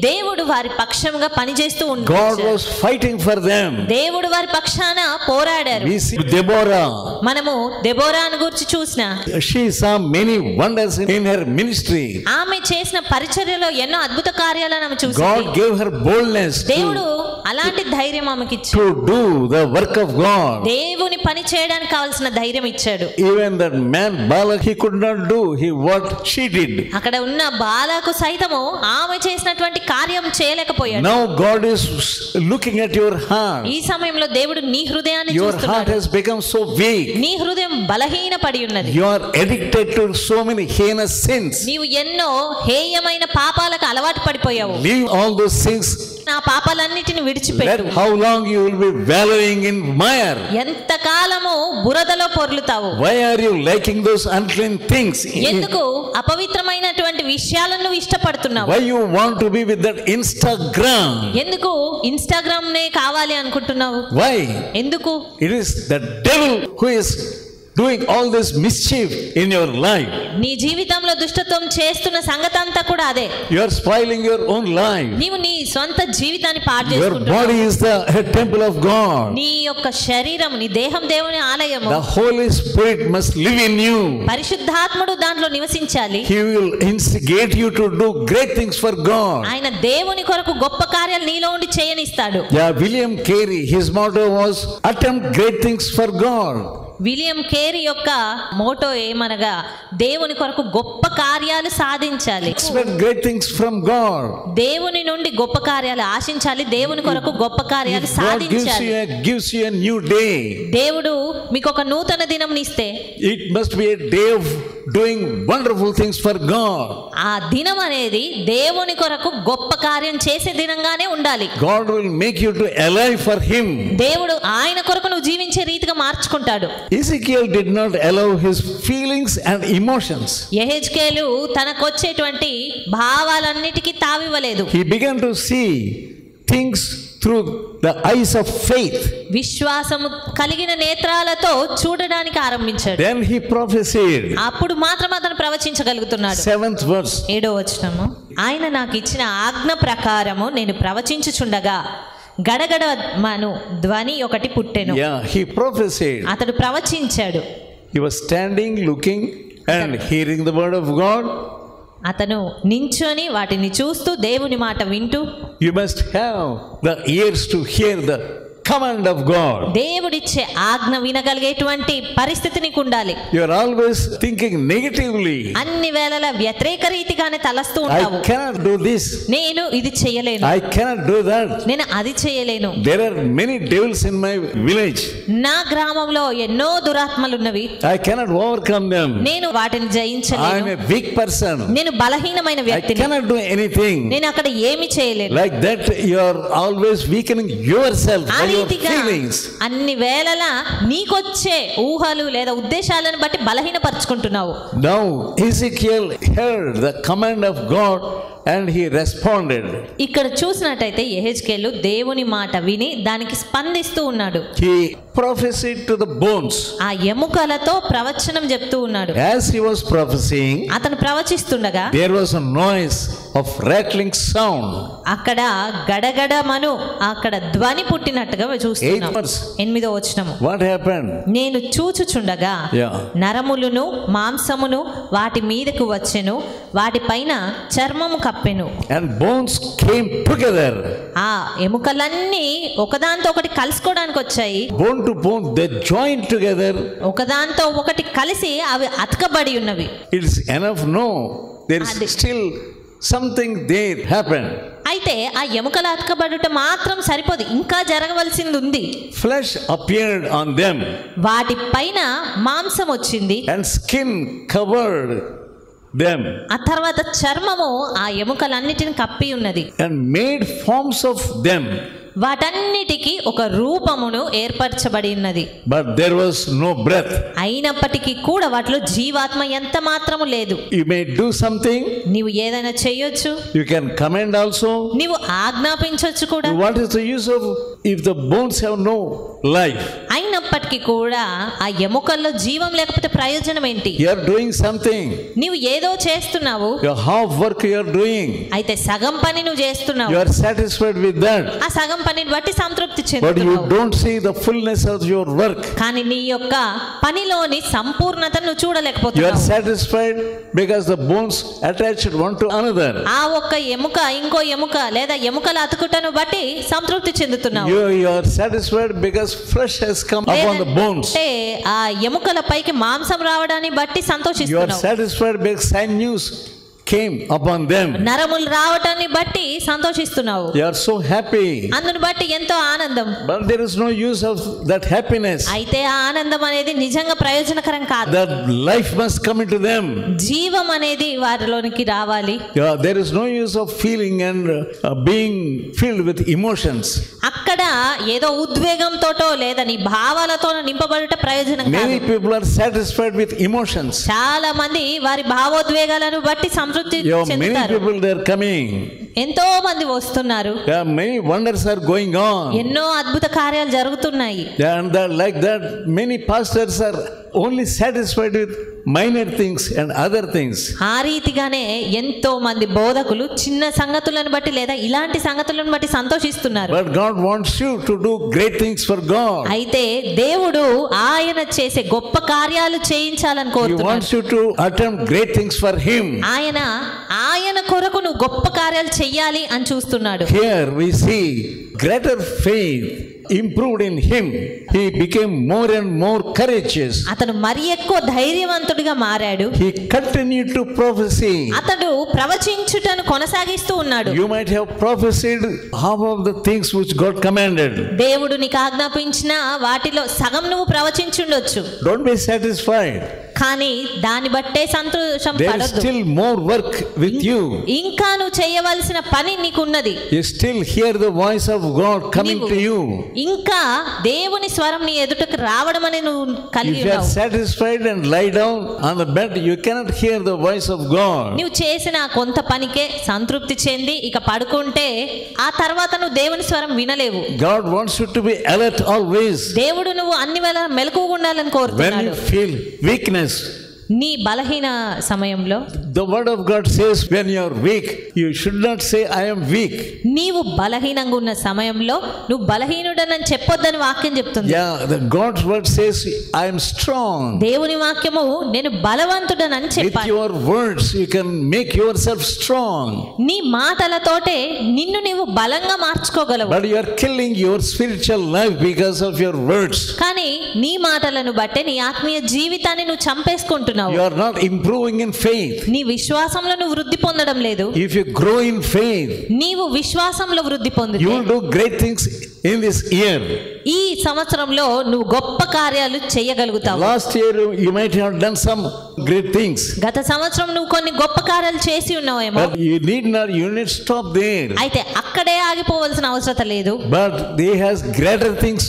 దేవుడు వారి పక్షంగా పనిచేస్తూ God ఉన్నాడు. was fighting for them. దేవుడు వారి పక్షాన పోరాడారు. We see Deborah. మనము దెబోరాను గురించి చూసిన She saw many wonders in her ministry. ఆమె చేసిన పరిచర్యలో ఎన్నో అద్భుత కార్యాలను ఆమె చూసింది. God gave her boldness దేవుడు అలాంటి ధైర్యం ఆమెకి ఇచ్చాడు. to do the work of God. దేవుని పని చేయడానికి కావాల్సిన ధైర్యం ఇచ్చాడు. Even that man Balak, he could not do what she did. అక్కడ ఉన్న బాలాకు సైతము ఆమె చేసినటువంటి కార్యం చేయలేకపోయాడు. Now God is looking at your heart. ఈ సమయంలో దేవుడు నీ హృదయాన్ని Your heart చూస్తున్నాడు. has become so weak. నీ హృదయం బలహీనపడి ఉన్నది. You are addicted to so many heinous sins. నీవు ఎన్నో హేయమైన పాపాలకు అలవాటు పడిపోయావు. Leave all those sins. ఆ పాపాలన్నిటిని విడిచిపెట్టు. How long you will be wallowing in mire? ఎంత కాలము బురదలో పొర్లుతావు? Why are you liking those unclean things? ఎందుకు అపవిత్రమైనటువంటి విషయాలను ఇష్టపడుతున్నావు? Why you want to be with that Instagram? ఎందుకు ఇన్స్టాగ్రామ్ నే కావాలి అనుకుంటున్నావు? Why? ఎందుకు? It is the devil who is doing all this mischief in your life. నీ జీవితంలో దుష్టత్వం చేస్తున్న సంగతి అంతా కూడా అదే. You are spoiling your own life. నీవు నీ సొంత జీవితాన్ని పాడు Your చేసుకుంటున్నావు. body is the temple of God. నీ యొక్క శరీరం, నీ దేహం దేవుని ఆలయము. The Holy Spirit must live in you. పరిశుద్ధాత్ముడు దాంట్లో నివసించాలి. He will instigate you to do great things for God. ఆయన దేవుని కొరకు గొప్ప కార్యాలు నీలో ఉండి చేయనిస్తాడు. Yeah, William Carey, his motto was attempt great things for God. William Carey యొక్క మోటో ఏమనగా దేవుని కొరకు గొప్ప కార్యాలు సాధించాలి. Expect great things from God. దేవుని నుండి గొప్ప కార్యాలు ఆశించాలి. దేవుని కొరకు గొప్ప కార్యాలు God సాధించాలి. gives you a new day. దేవుడు మీకు ఒక నూతన దినం ఇస్తే It must be a day of doing wonderful things for God. ఆ దినం అనేది దేవుని కొరకు గొప్ప కార్యం చేసే దినంగానే ఉండాలి. God will make you to alive for Him. దేవుడు ఆయన కొరకు నువ్వు జీవించే రీతిగా మార్చుకుంటాడు. Ezekiel did not allow his feelings and emotions. యెహెజ్కేలు తనకొచ్చేటువంటి భావాలన్నిటికీ తావివ్వలేదు. He began to see things through the eyes of faith. విశ్వాసము కలిగిన నేత్రాలతో చూడడానికి ఆరంభించాడు. Then he prophesied. అప్పుడు మాత్రం అతను ప్రవచించగలుగుతున్నాడు. 7th verse. 7వ వచనము, ఆయన నాకు ఇచ్చిన ఆజ్ఞ ప్రకారము నేను ప్రవచించుచుండగా గడగడమను ధ్వని ఒకటి పుట్టెను. Yeah, he prophesied. అతడు ప్రవచించాడు. He was standing, looking and hearing the word of God. అతను నించొని వాటిని చూస్తూ దేవుని మాట వింటూ, You must have the ears to hear the command of God. దేవుడిచ్చే ఆజ్ఞ వినగలిగేటువంటి పరిస్థితి నీకు ఉండాలి. You are always thinking negatively. అన్ని వేళలా వ్యతిరేక రీతిగానే తలస్తూ I ఉంటావు. cannot do this. నేను ఇది చేయలేను, I cannot do that. నేను అది చేయలేను. There are many devils in my village. నా గ్రామంలో ఎన్నో దురాత్మలున్నవి, I cannot overcome them. నేను వాటిని I am జయించలేను. a weak person. నేను బలహీనమైన I వ్యక్తిని, cannot do anything. నేను అక్కడ ఏమి చేయలేను. Like that, you are always weakening yourself ఆ by your రీతిగా feelings. అన్ని వేళలా నీకొచ్చే ఊహలు లేదా ఉద్దేశాలను బట్టి బలహీనపరుచుకుంటున్నావు. Now Ezekiel heard the command of God and he responded. ఇక్కడ చూసినట్టయితే యెహెజ్కేలు దేవుని మాట విని దానికి స్పందిస్తూ ఉన్నాడు. He prophesied to the bones. ఆ ఎముకలతో ప్రవచనం చెప్తూ ఉన్నాడు. As he was prophesying, అతను ప్రవచిస్తుండగా there was a noise of rattling sound. అక్కడ గడగడమను అక్కడ ధ్వని పుట్టినట్టుగా చూస్తున్నాం. 8వ వచనము, What happened? నేను చూచుచుండగా Yeah. నరములను మాంసమును వాటి మీదకు వచ్చెను, వాటిపైన చర్మము కప్పెను. And bones came together. ఆ ఎముకలన్నీ ఒకదాంతో ఒకటి కలుసుకోవడానికి వచ్చాయి. Bone to bone, they joined together. ఒకదాంతో ఒకటి కలిసి అవి అతకబడి ఉన్నవి. It is enough? No. There is still something there happened. అయితే ఆ ఎముకలు అతకబడుట మాత్రం సరిపోదు, ఇంకా జరగవలసింది ఉంది. Flesh appeared on them. వాటి పైన మాంసం వచ్చింది, And skin covered them. ఆ తర్వాత చర్మము ఆ ఎముకలన్నిటిని కప్పి ఉన్నది. And made forms of them. వాటన్నిటికీ ఒక రూపమును ఏర్పరచబడి ఉన్నది. But there was no breath. అయినప్పటికీ కూడా వాటిలో జీవాత్మ ఎంత మాత్రము లేదు. You may do something. నీవు ఏదైనా చేయొచ్చు, You can command also. నీవు ఆజ్ఞాపించవచ్చు కూడా. What is the use of if the bones have no life? అయినప్పటికీ కూడా ఆ ఎముకల్లో జీవం లేకపోతే ప్రయోజనం ఏంటి? You are doing something. నీవు ఏదో చేస్తున్నావు, Your half work you are doing. అయితే సగం పని నువ్వు చేస్తున్నావు. You are satisfied with that. ఆ సగం పనిని బట్టి సంతృప్తి But చెందుతున్నావు. you don't see the fullness of your work. కానీ నీ యొక్క పనిలోని సంపూర్ణతను నువ్వు You are చూడలేకపోతున్నావు. satisfied because the bones attached one to another. ఆ ఒక్క ఎముక ఇంకో ఎముక లేదా ఎముకల అతుకుటను బట్టి సంతృప్తి చెందుతున్నావు. You are satisfied because flesh has come upon the bones. అంటే ఆ ఎముకల పైకి మాంసం రావడాన్ని బట్టి You are సంతోషిస్తున్నావు. satisfied because sinews came upon them. నరములు రావటాన్ని బట్టి సంతోషిస్తున్నావు. You are so happy. అందును బట్టి ఎంతో ఆనందం. But there is no use of that happiness. అయితే ఆ ఆనందం అనేది నిజంగా ప్రయోజనకరం కాదు. That life must come into them. జీవం అనేది వారిలోనికి రావాలి. Yeah, there is no use of feeling and being filled with emotions. అక్కడ ఏదో ఉద్వేగంతోటో లేదా నీ భావాలతో నింపబడుట ప్రయోజనం కాదు. Many people are satisfied with emotions. చాలా మంది వారి భావోద్వేగాలను బట్టి సంతృప్తి చెందుతారు. Many people they are coming. ఎంతో మంది వస్తున్నారు. Many wonders are going on. ఎన్నో అద్భుత కార్యాలు జరుగుతున్నాయి. And like that many pastors are only satisfied with minor things and other things. ఆ రీతిగానే ఎంతో మంది బోధకులు చిన్న సంగతులను బట్టి లేదా ఇలాంటి సంగతులను బట్టి సంతోషిస్తున్నారు. But God wants you to do great things for God. అయితే దేవుడు ఆయన చేసే గొప్ప కార్యాలు చేయించాలని కోరుతున్నాడు. He wants you to attempt great things for him. ఆయన కొరకు నువ్వు గొప్ప కార్యాలు చెయ్యాలి అని చూస్తున్నాడు. Here we see greater faith improved in him. He became more and more courageous. అతడు మరి ఎక్కువ ధైర్యవంతుడిగా మారాడు. He continued to prophesy. అతడు ప్రవచించుటను కొనసాగిస్తూ ఉన్నాడు. You might have prophesied half of the things which God commanded. దేవుడు నీకు ఆజ్ఞాపించిన వాటిలో సగం నువ్వు ప్రవచించుండొచ్చు. Don't be satisfied. కానీ దాన్ని బట్టే సంతోషం పడొద్దు. There is still more work with you. ఇంకా నువ్వు చేయవలసిన పని నీకున్నది. You still hear the voice of God coming to you. ఇంకా దేవుని స్వరం నీ ఎదుటకు రావడం అని నువ్వు కలిగి ఉన్నావు. If you are satisfied and lie down on the bed, you cannot hear the voice of God. నువ్వు చేసిన కొంత పనికే సంతృప్తి చెంది ఇక పడుకుంటే ఆ తర్వాత నువ్వు దేవుని స్వరం వినలేవు. God wants you to be alert always. దేవుడు నువ్వు అన్ని వేళ మెలకువగా ఉండాలని కోరుతున్నాడు. When you feel weakness, నీ బలహీన సమయంలో the word of God says when you are weak, you should not say I am weak. నీవు బలహీనంగా ఉన్న సమయంలో నువ్వు బలహీనుడనని చెప్పొద్దని వాక్యం చెప్తుంది. Yeah, the God's word says I am strong. దేవుని వాక్యము నేను బలవంతుడనని చెప్పాలి. With your words you can make yourself strong. నీ మాటలతోటే నిన్ను నీవు బలంగా మార్చుకోగలవు. But you are killing your spiritual life because of your words. కానీ నీ మాటలను బట్టే నీ ఆత్మీయ జీవితాన్ని నువ్వు చంపేసుకుంటున్నావు. You are not improving in faith. నీ విశ్వాసంలో నువ్వు వృద్ధి పొందడం లేదు. If you grow in faith, నీవు విశ్వాసంలో వృద్ధి పొందితే you will do great things in this year. ఈ సంవత్సరంలో నువ్వు గొప్ప కార్యాలు చేయగలుగుతావు. Last year you might have done some great things. గత సంవత్సరం నువ్వు కొన్ని గొప్ప కార్యాలు చేసి ఉన్నావేమో. But you need stop there. అయితే అక్కడే ఆగిపోవాల్సిన అవసరం లేదు. But they has greater things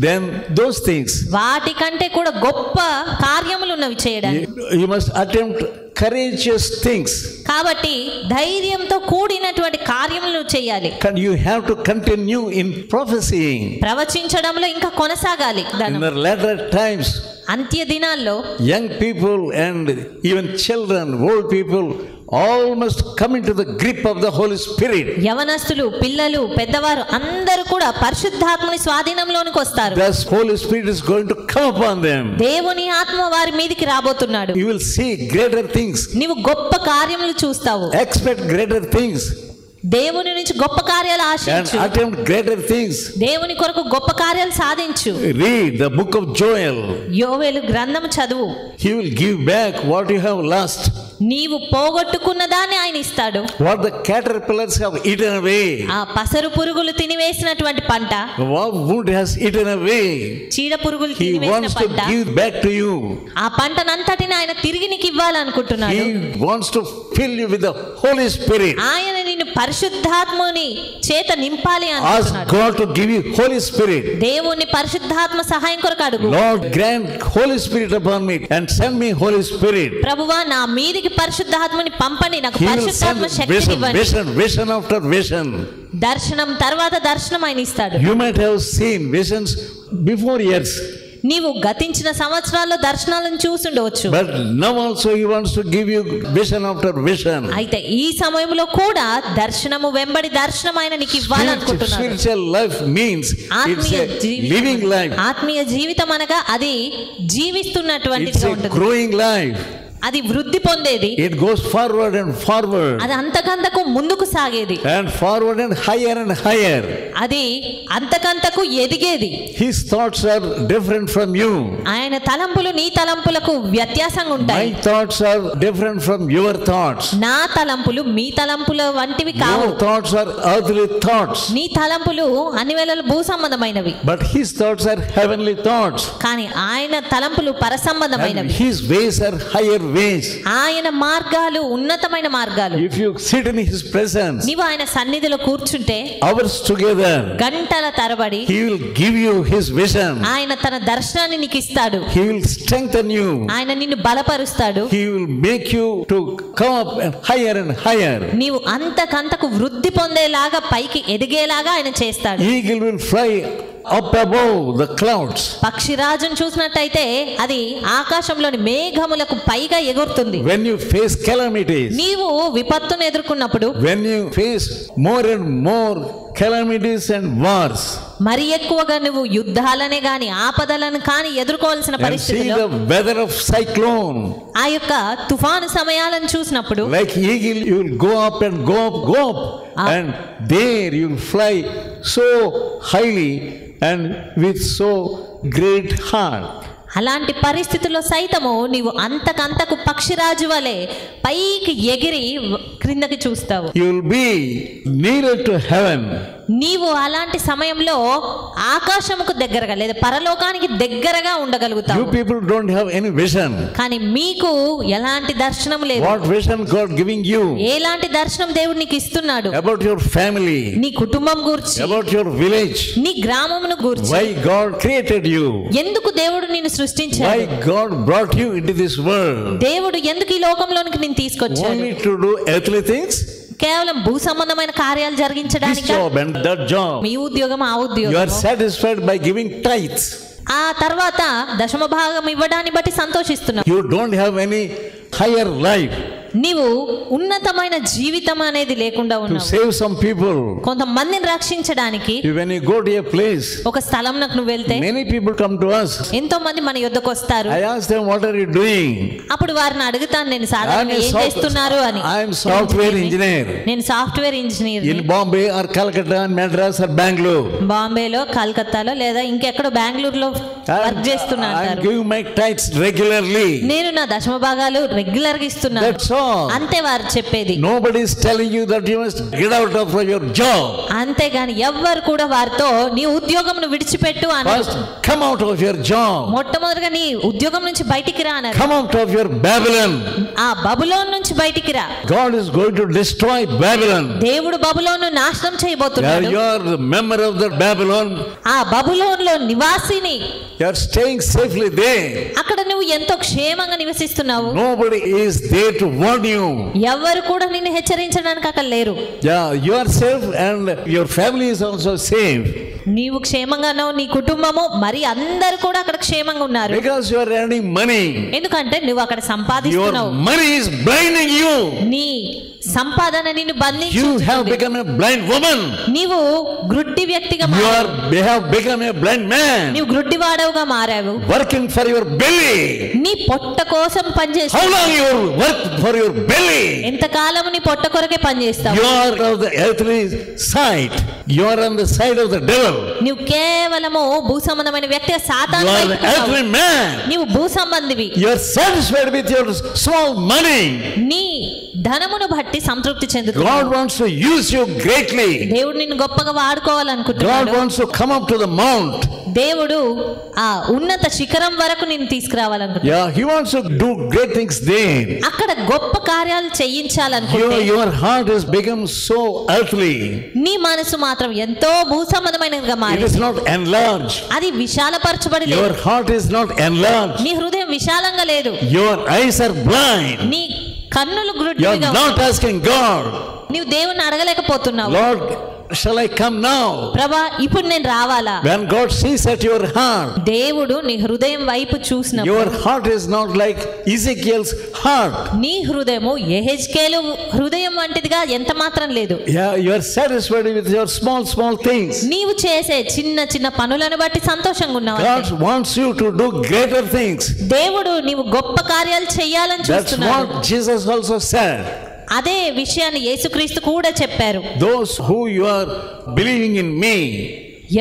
than those things. వాటికంటే కూడా గొప్ప కార్యములు ఉన్నవి చేయడానికి. You must attempt courageous things. కాబట్టి ధైర్యంతో కూడినటువంటి కార్యములు చేయాలి. You have to continue in prophesying. ప్రవచించడంలో ఇంకా కొనసాగాలి. In the latter times, అంత్య దినాల్లో young people and even children, old people, all must come into the grip of the Holy Spirit. యవనస్తులు, పిల్లలు, పెద్దవారు అందరూ కూడా పరిశుద్ధాత్మని స్వాధీనంలోనికి వస్తారు. The Holy Spirit is going to come upon them. దేవుని ఆత్మ వారి మీదకి రాబోతున్నాడు. You will see greater things. నీవు గొప్ప కార్యములు చూస్తావు. Expect greater things. దేవుని నుంచి గొప్ప కార్యాలు ఆశించు. And attempt greater things. దేవుని కొరకు గొప్ప కార్యాలు సాధించు. Read the book of Joel. యోవేలు గ్రంథం చదువు. He will give back what you have lost. నీవు పోగొట్టుకున్న దాన్ని ఆయన ఇస్తాడు. What the caterpillars have eaten away. ఆ పసరు పురుగులు తినివేసినటువంటి పంట, what wood has eaten away, చీడ పురుగులు he తినివేసిన wants to పంట, give back to you. ఆ పంటనంతటిని ఆయన తిరిగి నీకు ఇవ్వాలనుకుంటున్నాడు. He wants to fill you with the Holy Spirit. ఆయన నిన్ను పరిశుద్ధాత్మని చేత నింపాలి Ask అనుకుంటున్నాడు. God to give you Holy Spirit. దేవుని పరిశుద్ధాత్మ సహాయం కొరకు అడుగు. Lord, grant Holy Spirit upon me and send me Holy Spirit. ప్రభువా నా మీదికి పరిశుద్ధాత్మని పంపండి, నాకు He will పరిశుద్ధాత్మ send శక్తిని ఇవ్వండి. vision after vision. దర్శనం తర్వాత దర్శనం ఆయన ఇస్తాడు. You might have seen visions before years. నీవు గతించిన సంవత్సరాల్లో దర్శనాలను చూసుండవచ్చు. But now also he wants to give you vision after vision. అయితే ఈ సమయంలో కూడా దర్శనము వెంబడి దర్శనం ఆయన నీకు ఇవ్వాలనుకుంటున్నాడు. Spiritual life means it's a living life. ఆత్మీయ జీవితం అనగా అది జీవిస్తున్నటువంటిదిగా It's a ఉంటుంది. growing life. అది వృద్ధి పొందేది. It goes forward and forward. అది అంతకంతకు ముందుకు సాగేది. And forward and higher. అది అంతకంతకు ఎదిగేది. His thoughts are different from you. ఆయన తలంపులు నీ తలంపులకు వ్యత్యాసంగా ఉంటాయి. My thoughts are different from your thoughts. నా తలంపులు మీ తలంపుల వంటివి కావు. Your thoughts are earthly thoughts. నీ తలంపులు అన్ని వేళలు భూ సంబంధమైనవి. But his thoughts are heavenly thoughts. కానీ ఆయన తలంపులు పరసంబంధమైనవి. And his ways are higher ways. ఆయన మార్గాలు ఉన్నతమైన మార్గాలు. If you sit in his presence, నీవు ఆయన సన్నిధిలో కూర్చుంటే hours together, గంటల తరబడి he will give you his vision. ఆయన తన దర్శనాన్ని నీకు ఇస్తాడు. He will strengthen you. ఆయన నిన్ను బలపరుస్తాడు. He will make you to come up higher and higher. నీవు అంతకంతకు వృద్ధి పొందేలాగా పైకి ఎదిగేలాగా ఆయన చేస్తాడు. Eagle will fly up above the clouds. పక్షిరాజును చూసినట్టయితే అది ఆకాశంలోని మేఘములకు పైగా ఎగురుతుంది. When you face calamities, నీవు విపత్తును ఎదుర్కొన్నప్పుడు, when you face more and more calamities and wars, మరి ఎక్కువగా నువ్వు యుద్ధాలనే గాని ఆపదలను కాని ఎదుర్కోవాల్సిన and see పరిస్థితిలో, the weather of cyclone, ఆ యొక్క తుఫాను సమయాలను చూసినప్పుడు, like eagle you will go up and go up, and there you will fly so highly and with so great heart. అలాంటి పరిస్థితుల్లో సైతము నీవు అంతకంతకు పక్షిరాజు వలె పైకి ఎగిరి క్రిందకి చూస్తావు. You will be nearer to heaven. నీవు అలాంటి సమయంలో ఆకాశముకు దగ్గరగా లేదా పరలోకానికి దగ్గరగా ఉండగలుగుతావు. You people don't have any vision. కానీ మీకు ఎలాంటి దర్శనం లేదు. What vision God giving you? ఎలాంటి దర్శనం దేవుడు నీకు ఇస్తున్నాడు? About your family, నీ కుటుంబం గురించి, about your village. నీ గ్రామమును గురించి. Why God created you? ఎందుకు దేవుడు నిన్ను సృష్టించాడు? Why God brought you into this world? దేవుడు ఎందుకు ఈ లోకంలోనికి నిన్ను తీసుకొచ్చాడు? Only to do earthly things? కేవలం భూ సంబంధమైన కార్యాలు This జరిగించడానికి. job and that job. మీ ఉద్యోగం ఆ You ఉద్యోగం. are satisfied by giving tithes. ఆ తర్వాత దశమ భాగం ఇవ్వడాన్ని బట్టి సంతోషిస్తున్నావు. You don't have any higher life నీవు ఉన్నతమైన జీవితం అనేది లేకుండా to ఉన్నావు. save some people. కొంతమందిని రక్షించడానికి When you go to a place, ఒక స్థలంకు నువ్వు వెళ్తే many people come to us. ఎంతో మంది మన యొద్దకు వస్తారు. I ask them, what are you doing? అప్పుడు వారిని అడుగుతాను, నేను సాధారణంగా ఏం చేస్తున్నారు అని. I am software engineer. నేను software engineer. In Bombay or Calcutta, Madras or Bangalore. బాంబేలో, కలకత్తాలో లేదా ఇంకెక్కడో బెంగళూరులో వర్క్ చేస్తున్నా I am అంటారు. giving my tithes regularly. నేను నా దశమ భాగాలు రెగ్యులర్ గా ఇస్తున్నాను. That's all. అంతే వారు చెప్పేది. Nobody is telling you that you must get out of your job. అంతేగాని ఎవ్వరు కూడా వారితో నీ ఉద్యోగంను విడిచిపెట్టు అని. First, come out of your job. మొట్టమొదటిగా నీ ఉద్యోగం నుంచి బయటికి రా అన్నారు. Come out of your Babylon. ఆ బబులోను నుంచి బయటికి రా. God is going to destroy Babylon. దేవుడు బబులోను నాశనం చేయబోతున్నాడు. You are the member of the Babylon. ఆ బబులోనులో నివాసిని. You are staying safely there. అక్కడ నువ్వు ఎంతో క్షేమంగా నివసిస్తున్నావు. Nobody is there to warn you. ఎవరు కూడా నిన్ను హెచ్చరించడానికి అక్కడ లేరు. Yeah, you are safe and your family is also safe. నీవు క్షేమంగా ఉన్నావు, నీ కుటుంబము మరి అందరు కూడా అక్కడ క్షేమంగా ఉన్నారు. Because you are earning money. ఎందుకంటే నువ్వు అక్కడ సంపాదిస్తున్నావు. Your money is blinding you. నీ సంపాదన నిన్ను బంధించి You have become a blind woman. నీవు గ్రుడ్డి వ్యక్తిగా You have become a blind man. నీవు గ్రుడ్డివాడవుగా మారావు. Working for your belly. నీ పొట్ట కోసం How పనిచేస్తావు. long you work for your belly? ఎంతకాలం నీ పొట్ట కొరకే పనిచేస్తావు. You are of the earthly side. You are on the side of the devil. నువ్వు కేవలము భూ సంబంధమైన వ్యక్తిగా You సాతాను are an వైపుకు ఉన్నావు. earthly man. నీవు భూ సంబంధివి. You are satisfied with your small money. నీ ధనమును బట్టి సంతృప్తి చెందుతున్నావు. God wants to use you greatly. దేవుడు నిన్ను గొప్పగా God వాడుకోవాలనుకుంటున్నాడు. wants to come up to the mount. దేవుడు ఆ ఉన్నత శిఖరం వరకు నిన్ను తీసుకురావాలనుకుంటున్నాడు. Yeah, He wants to do great things there. అక్కడ గొప్ప కార్యాలు చేయించాలనుకుంటే Your heart has become so earthly. నీ మనసు మాత్రం ఎంతో భూ సంబంధమైనదిగా It మారింది. is not enlarged. అది విశాలపరచబడి Your లేదు. heart is not enlarged. నీ హృదయం విశాలంగా లేదు. Your eyes are blind. నీ కన్నులు You are గ్రుడ్డిగా not asking God, నీవు దేవుణ్ణి అడగలేకపోతున్నావు. Lord, shall I come now? ప్రభా ఇప్పుడు నేను రావాలా? When God sees at your heart, దేవుడు నీ హృదయం వైపు చూసినప్పుడు, your heart is not like Ezekiel's heart. నీ హృదయము యెహెజ్కేలు హృదయం వంటిదిగా ఎంత మాత్రం లేదు. Yeah, you are satisfied with your small things. నీవు చేసే చిన్న చిన్న పనులను బట్టి సంతోషంగా ఉన్నావు. God wants you to do greater things. దేవుడు నీవు గొప్ప కార్యాలు చేయాలని That's చూస్తున్నాడు. what Jesus also said. అదే విషయాన్ని యేసుక్రీస్తు కూడా చెప్పారు. Those who you are believing in me,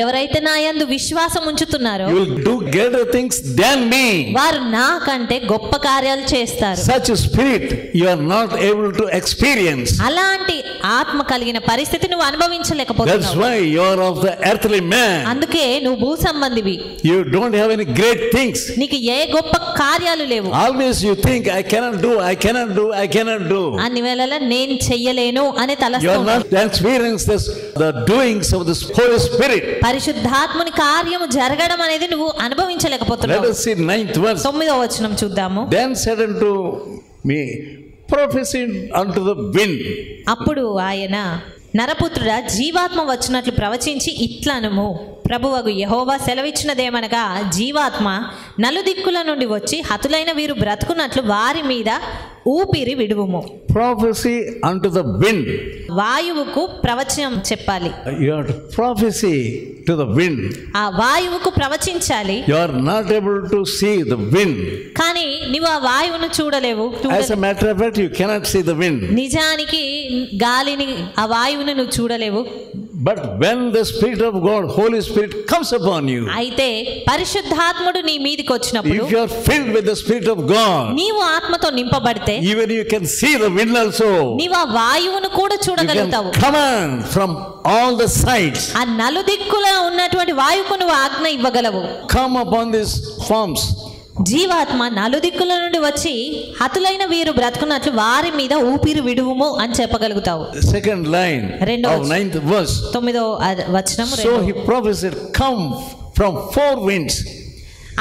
ఎవరైతే నా యందు విశ్వాసం ఉంచుతున్నారో you will do greater things than me. వారు నాకంటే గొప్ప కార్యాలు చేస్తారు. Such a spirit you are not able to experience. అలాంటి ఆత్మ కలిగిన పరిస్థితి నువ్వు అనుభవించలేకపోతున్నావు. That's why you are of the earthly man. అందుకే నువ్వు భూ సంబంధివి. You don't have any great things. నీకు ఏ గొప్ప కార్యాలు లేవు. Always you think I cannot do. అన్ని వేళలా నేను చెయ్యలేను అని You are తలస్తున్నావు. not experiencing the doings of the Holy Spirit. పరిశుద్ధాత్ముని కార్యము జరగడం అనేది నువ్వు Let అనుభవించలేకపోతున్నావు. us see 9th verse. 9వ వచనం చూద్దాము. Then said unto me, prophesy unto the wind. అప్పుడు ఆయన, నరపుత్రుడా, జీవాత్మ వచ్చినట్లు ప్రవచించి ఇట్లనుము, ప్రభువగు యెహోవా సెలవిచ్చినదేమనగా, జీవాత్మ నలుదిక్కుల నుండి వచ్చి హతులైన వీరు బ్రతుకున్నట్లు వారి మీద ఊపిరి విడువుము. Prophecy unto the wind. వాయువుకు ప్రవచనం చెప్పాలి. You have to prophesy to the wind. ఆ వాయువుకు ప్రవచించాలి. You are not able to see the wind. కానీ నీవు ఆ వాయువును చూడలేవు. As a matter of fact, you cannot see the wind. నిజానికి గాలిని, ఆ వాయువుని నువ్వు చూడలేవు. But when the Spirit of God, Holy Spirit comes upon you, అయితే పరిశుద్ధాత్ముడు నీ మీదికి వచ్చినప్పుడు, if you are filled with the Spirit of God, నీవు ఆత్మతో నింపబడితే even you can see the wind also. నీవు ఆ వాయువును కూడా You can చూడగలుగుతావు. command from all the sides. ఆ నలుదిక్కులా ఉన్నటువంటి వాయువుకు నువ్వు ఆజ్ఞ ఇవ్వగలవు. Come upon these forms. జీవాత్మ నలుదిక్కుల నుండి వచ్చి హతులైన వీరు బ్రతుకున్నట్లు వారి మీద ఊపిరి విడువుము అని చెప్పగలుగుతావు. Second line of 9th verse. 9వ వచనం. So he prophesied, come from four winds.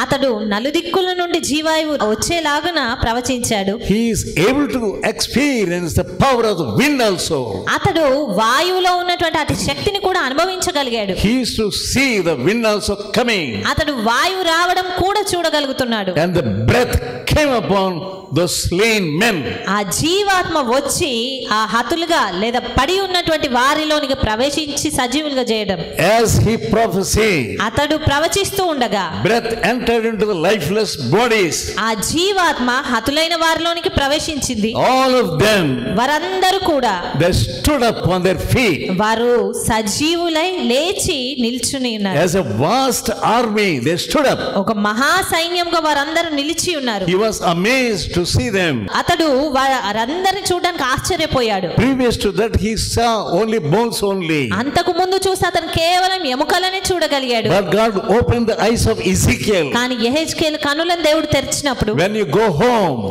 అతడు నలుదిక్కుల నుండి జీవాయువు వచ్చేలాగున ప్రవచించాడు. He is able to experience the power of the wind also. అతడు వాయువులో ఉన్నటువంటి అతి శక్తిని కూడా అనుభవించగలిగాడు. He is to see the wind also coming. అతడు వాయువు రావడం కూడా చూడగలుగుతున్నాడు. And the breath came upon those slain men. ఆ జీవాత్మ వచ్చి ఆ హతులుగా లేదా పడి ఉన్నటువంటి వారిలోనికి ప్రవేశించి సజీవులుగా చేయడం. As he prophesied, అతడు ప్రవచిస్తూ ఉండగా breath entered into the lifeless bodies. ఆ జీవాత్మ హతులైన వారిలోనికి ప్రవేశించింది. All of them, వారందరూ కూడా they stood up on their feet. వారు సజీవులై లేచి నిల్చుని ఉన్నారు. As a vast army, they stood up. ఒక మహా సైన్యంగా వారందరూ నిలిచి ఉన్నారు. He was amazed to see them. అతడు వారందరిని చూడడానికి ఆశ్చర్యపోయాడు. Previous to that, he saw only bones only. అంతకు ముందు చూసి అతను కేవలం ఎముకలనే చూడగలిగాడు. But God opened the eyes of Ezekiel. కానీ యెహెజ్కేలు కనులను దేవుడు తెరిచినప్పుడు, When you go home,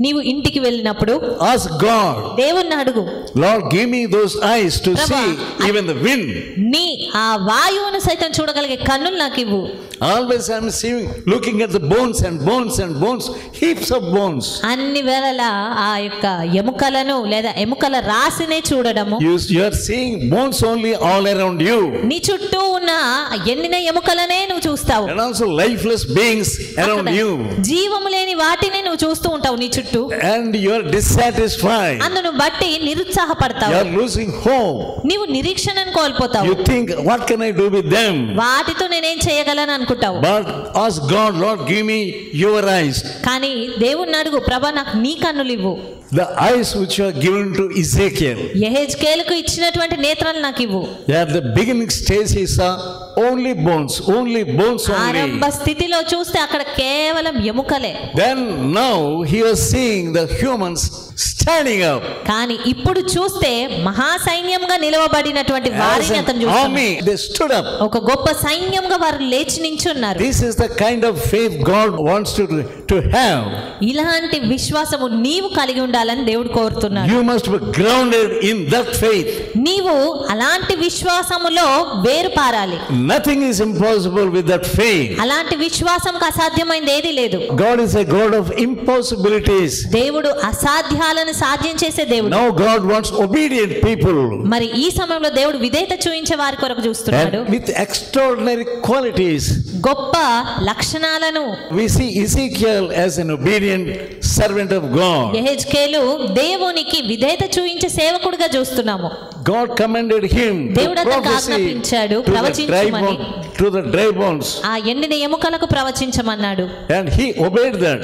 నీవు ఇంటికి వెళ్ళినప్పుడు ask God, దేవుణ్ణి అడుగు, Lord, give me those eyes to Prabha, see even the wind. నీ ఆ వాయువును సైతం చూడగలిగే కన్నులు నాకు ఇవ్వు. Always I am seeing, looking at the bones and bones and bones, heaps of bones. అన్ని వేళలా ఆ యొక్క ఎముకలను లేదా ఎముకల రాశినే చూడడము. You are seeing bones only all around you. నీ చుట్టూ ఉన్న ఎండిన ఎముకలనే నువ్వు చూస్తావు. And also lifeless beings around you. జీవము లేని వాటిని నువ్వు చూస్తూ ఉంటావు నీ చుట్టూ. And you are dissatisfied. అందును బట్టి నిరుత్సాహపడతావు. You are losing hope. నీవు నిరీక్షణను కోల్పోతావు. You think, what can I do with them? వాటితో నేనేం చేయగలను అనుకుంటావు. But ask God, Lord, give me your eyes. కానీ దేవుణ్ణి అడుగు, ప్రభా నాకు నీ కన్నులు ఇవ్వు. The eyes which are given to Ezekiel. యెహెజ్కేలుకు ఇచ్చినటువంటి నేత్రాలు నాకు ఇవ్వు. At the beginning stage he saw only bones only. ఆరంభ స్థితిలో చూస్తే అక్కడ కేవలం ఎముకలే. Then now he was seeing the humans standing up. కానీ ఇప్పుడు చూస్తే మహా సైన్యంగా నిలవబడినటువంటి వారిని అతను చూస్తున్నాడు. Army, they stood up. ఒక గొప్ప సైన్యంగా వారు లేచి నించున్నారు. This is the kind of faith God wants to have. ఇలాంటి విశ్వాసము నీవు కలిగి ఉండాలని దేవుడు కోరుతున్నాడు. You must be grounded in that faith. నీవు అలాంటి విశ్వాసములో వేరు పారాలి. nothing is impossible with that faith. అలాంటి విశ్వాసంకు అసాధ్యమైనది ఏదీ లేదు. God is a God of impossibilities. దేవుడు అసాధ్యాలను సాధ్యం చేసే దేవుడు. Now God wants obedient people. మరి ఈ సమయంలో దేవుడు విధేయత చూపించే వారి కొరకు చూస్తున్నాడు. And with extraordinary qualities. గొప్ప లక్షణాలను. We see Ezekiel as an obedient servant of God. యెహెజ్కేలు దేవునికి విధేయత చూపించే సేవకుడిగా చూస్తున్నాము. God commanded him to prophesy to the dry bones. ఆ ఎండిన ఎముకలకు ప్రవచించమన్నాడు. And he obeyed that.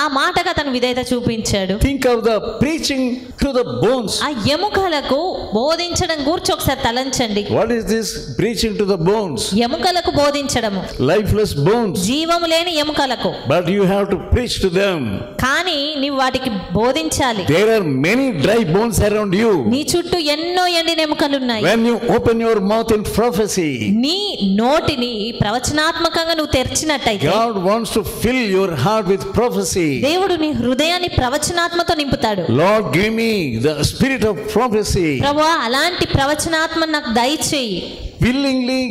ఆ మాటగా అతను విధేయత చూపించాడు. Think of the preaching to the bones. ఆ ఎముకలకు బోధించడం గురించి ఒకసారి తలంచండి. What is this preaching to the bones? ఎముకలకు బోధించడము. Lifeless bones. జీవము లేని ఎముకలకు. But you have to preach to them. కానీ నీవు వాటికి బోధించాలి. There are many dry bones around you. నీ చుట్టూ ఎన్నో ఎండిన ఎముకలు ఉన్నాయి. When you open your mouth in prophecy, నీ నోటిని ప్రవచనాత్మకంగా నువ్వు తెరిచినట్టయితే, God wants to fill your heart with prophecy. దేవుడు నీ హృదయాన్ని ప్రవచనాత్మతో నింపుతాడు. Lord, give me the spirit of prophecy. ప్రభువా అలాంటి ప్రవచనాత్మ నాకు దయచేయి. Willingly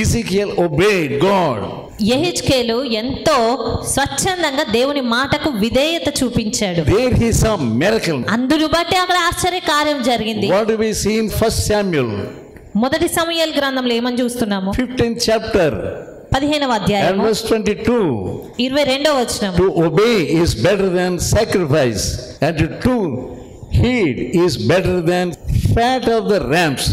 Ezekiel obeyed God. యెహెజ్కేలు ఎంతో స్వచ్ఛందంగా దేవుని మాటకు విధేయత చూపించాడు. There he saw miracle. అందును బట్టి అక్కడ ఆశ్చర్య కార్యం జరిగింది. What do we see in 1 Samuel? మొదటి సమూయేలు గ్రంథంలో ఏమని చూస్తున్నాము? 15th chapter 15వ and అధ్యాయం verse 22. 22వ వచనం. To obey is better than sacrifice, and to heed is better than fat of the rams.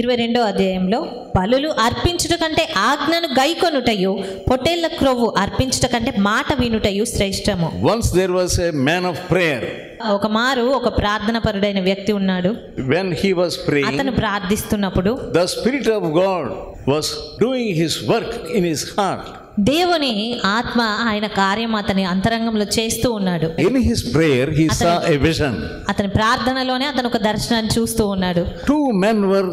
22వ అధ్యాయంలో బలులు అర్పించుట కంటే ఆజ్ఞను గైకొనుటయు, పొట్టేళ్ల క్రొవ్వు అర్పించుట కంటే మాట వినుటయు శ్రేష్టము. Once there was a man of prayer. ఒక మారు ఒక ప్రార్థన పరుడైన వ్యక్తి ఉన్నాడు. When he was praying, అతను ప్రార్థిస్తున్నప్పుడు the Spirit of God was doing his work in his heart. దేవుని ఆత్మ ఆయన కార్యం అతని అంతరంగంలో చేస్తూ ఉన్నాడు. In his prayer he saw a vision. అతని ప్రార్థనలోనే అతను ఒక దర్శనాన్ని చూస్తూ ఉన్నాడు. 2 men were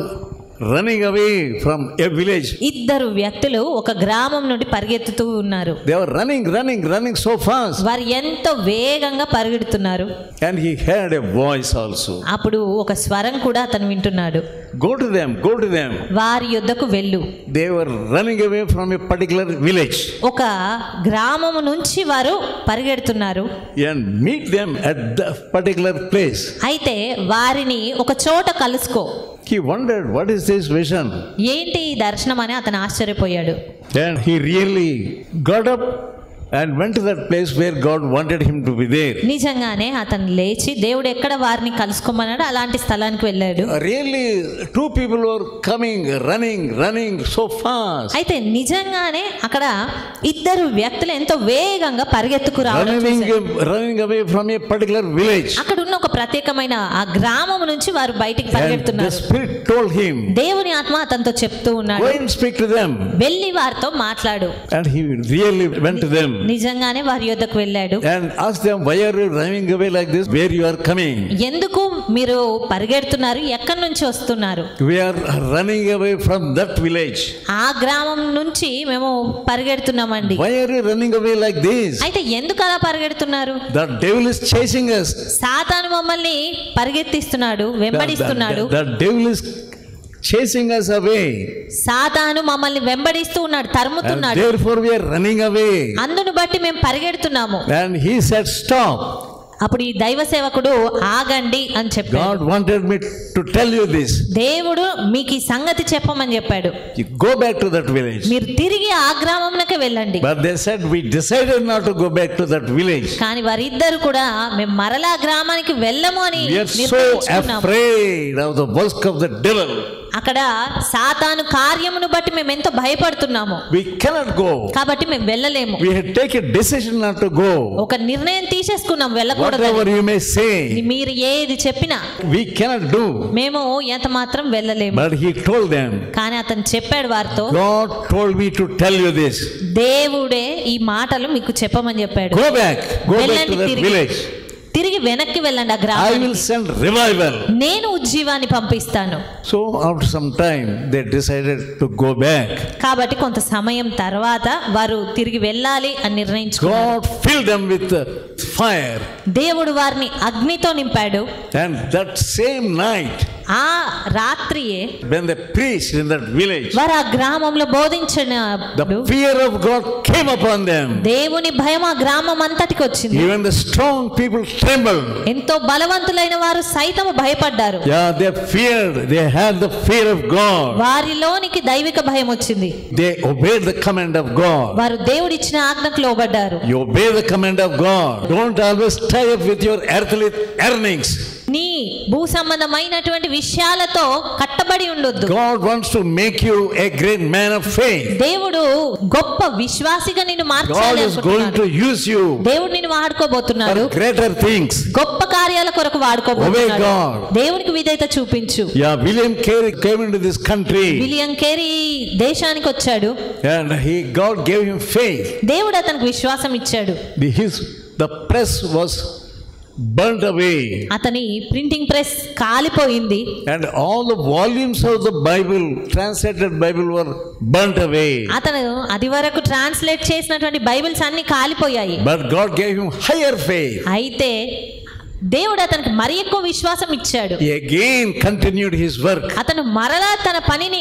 running away from a village. ఇద్దరు వ్యక్తులు ఒక గ్రామం నుండి పరిగెత్తుతూ ఉన్నారు. They were running so fast. వారు ఎంతో వేగంగా పరిగెడుతున్నారు. And he heard a voice also. అప్పుడు ఒక స్వరం కూడా అతను వింటున్నాడు. Go to them. వారి యొద్దకు వెళ్ళు. They were running away from a particular village. ఒక గ్రామము నుంచి వారు పరిగెడుతున్నారు. And meet them at the particular place. అయితే వారిని ఒక చోట కలుసుకో. He wondered, what is this vision? ఏంటి ఈ దర్శనం అని అతను ఆశ్చర్యపోయాడు. And he really got up and went to that place where God wanted him to be there. నిజంగానే అతను లేచి దేవుడు ఎక్కడ వారిని కలుసుకోమన్నాడు అలాంటి స్థలానికి వెళ్ళాడు. Really 2 people were coming running so fast. అయితే నిజంగానే అక్కడ ఇద్దరు వ్యక్తులు ఎంతో వేగంగా పరిగెత్తుకు రావడం running away from a particular village. అక్కడ ఉన్న ఒక ప్రత్యేకమైన ఆ గ్రామం నుంచి వారు బయటికి పరిగెడుతున్నారు. The Spirit told him, దేవుని ఆత్మ అతనితో చెప్తూ ఉన్నాడు, go and speak to them. వెళ్ళి వారితో మాట్లాడు. And he really went to them. నిజంగానే వారి యొద్దకు వెళ్ళాడు. And asked them, why are you running away like this? Where you are coming? ఎందుకు మీరు పరిగెడుతున్నారు? ఎక్కడి నుంచి వస్తున్నారు? We are running away from that village. ఆ గ్రామం నుంచి మేము పరిగెడుతున్నామండి. Why are you running away like this? అయితే ఎందుకు అలా పరిగెడుతున్నారు? The devil is chasing us. సాతాను మమ్మల్ని పరిగెత్తిస్తున్నాడు, వెంబడిస్తున్నాడు. The devil is chasing us away. సాతాను మమ్మల్ని వెంబడిస్తూ ఉన్నాడు, తరుముతున్నాడు. And therefore we are running away. అందును బట్టి మేము పరిగెడుతున్నాము. And he said, stop. అప్పుడు ఈ దైవ సేవకుడు ఆగండి అని చెప్పాడు. God wanted me to tell you this. దేవుడు మీకు ఈ సంగతి చెప్పమని చెప్పాడు. You go back to that village. మీరు తిరిగి ఆ గ్రామంలోకి వెళ్ళండి. But they said, we decided not to go back to that village. కానీ వారిద్దరు కూడా మేము మరలా గ్రామానికి వెళ్ళము అని నిర్ణయించుకున్నాము. We are so afraid of the work of the devil. అక్కడ సాతాను కార్యమును బట్టి మేము ఎంతో భయపడుతున్నాము. We cannot go. కాబట్టి మేము వెళ్ళలేము. We had taken a decision not to go. ఒక నిర్ణయం తీసేసుకున్నాం వెళ్ళకూడదు. Whatever you may say, మీరు ఏది చెప్పినా we cannot do. మేము ఎంత మాత్రం వెళ్ళలేము. But he told them. కానీ అతను చెప్పాడు వారితో, God told me to tell you this. దేవుడే ఈ మాటలు మీకు చెప్పమని చెప్పాడు. Go back to that village. తిరిగి వెనక్కి వెళ్ళండి ఆ I గ్రామానికి. will send revival. నేను ఉజ్జీవాన్ని పంపిస్తాను. So after some time they decided to go back. కాబట్టి కొంత సమయం తర్వాత వారు తిరిగి వెళ్ళాలి అని నిర్ణయించుకున్నారు. God filled them with fire. దేవుడు వారిని అగ్నితో నింపాడు. And that same night, ఆ రాత్రియే when they preached in that village, వారు ఆ గ్రామంలో బోధించిన the fear of God came upon them. దేవుని భయం ఆ గ్రామం అంతటికి వచ్చింది. Even the strong people trembled. ఎంతో బలవంతులైన వారు సైతము భయపడ్డారు. Yeah, they feared. They had the fear of God. వారిలోనికి దైవిక భయం వచ్చింది. They obeyed the command of God. వారు దేవుడిచ్చిన ఆజ్ఞకు లోబడ్డారు. You obey the command of God. Don't always tie up with your earthly earnings. నీ భూ సంబంధమైనటువంటి విషయాలతో కట్టబడి ఉండొద్దు. God wants to make you a great man of faith. దేవుడు గొప్ప విశ్వాసిగా నిన్ను God మార్చాలి is going to use you దేవుడు నిన్ను వాడుకోబోతున్నాడు. for greater things. గొప్ప కార్యాల కొరకు Obey వాడుకోబోతున్నాడు. God. దేవునికి విధేయత చూపించు. Yeah, William Carey came into this country William Carey దేశానికి వచ్చాడు. and God gave him faith. దేవుడు అతనికి విశ్వాసం ఇచ్చాడు. The press was burnt away. అతని ప్రింటింగ్ ప్రెస్ కాలిపోయింది. And all the volumes of the Bible, translated Bible, were burnt away. అతను అది వరకు ట్రాన్స్లేట్ చేసినటువంటి బైబిల్స్ అన్ని కాలిపోయాయి. But God gave him higher faith. అయితే దేవుడు అతనికి మరి ఎక్కువ విశ్వాసం ఇచ్చాడు. He again continued his work అతను మరలా తన పనిని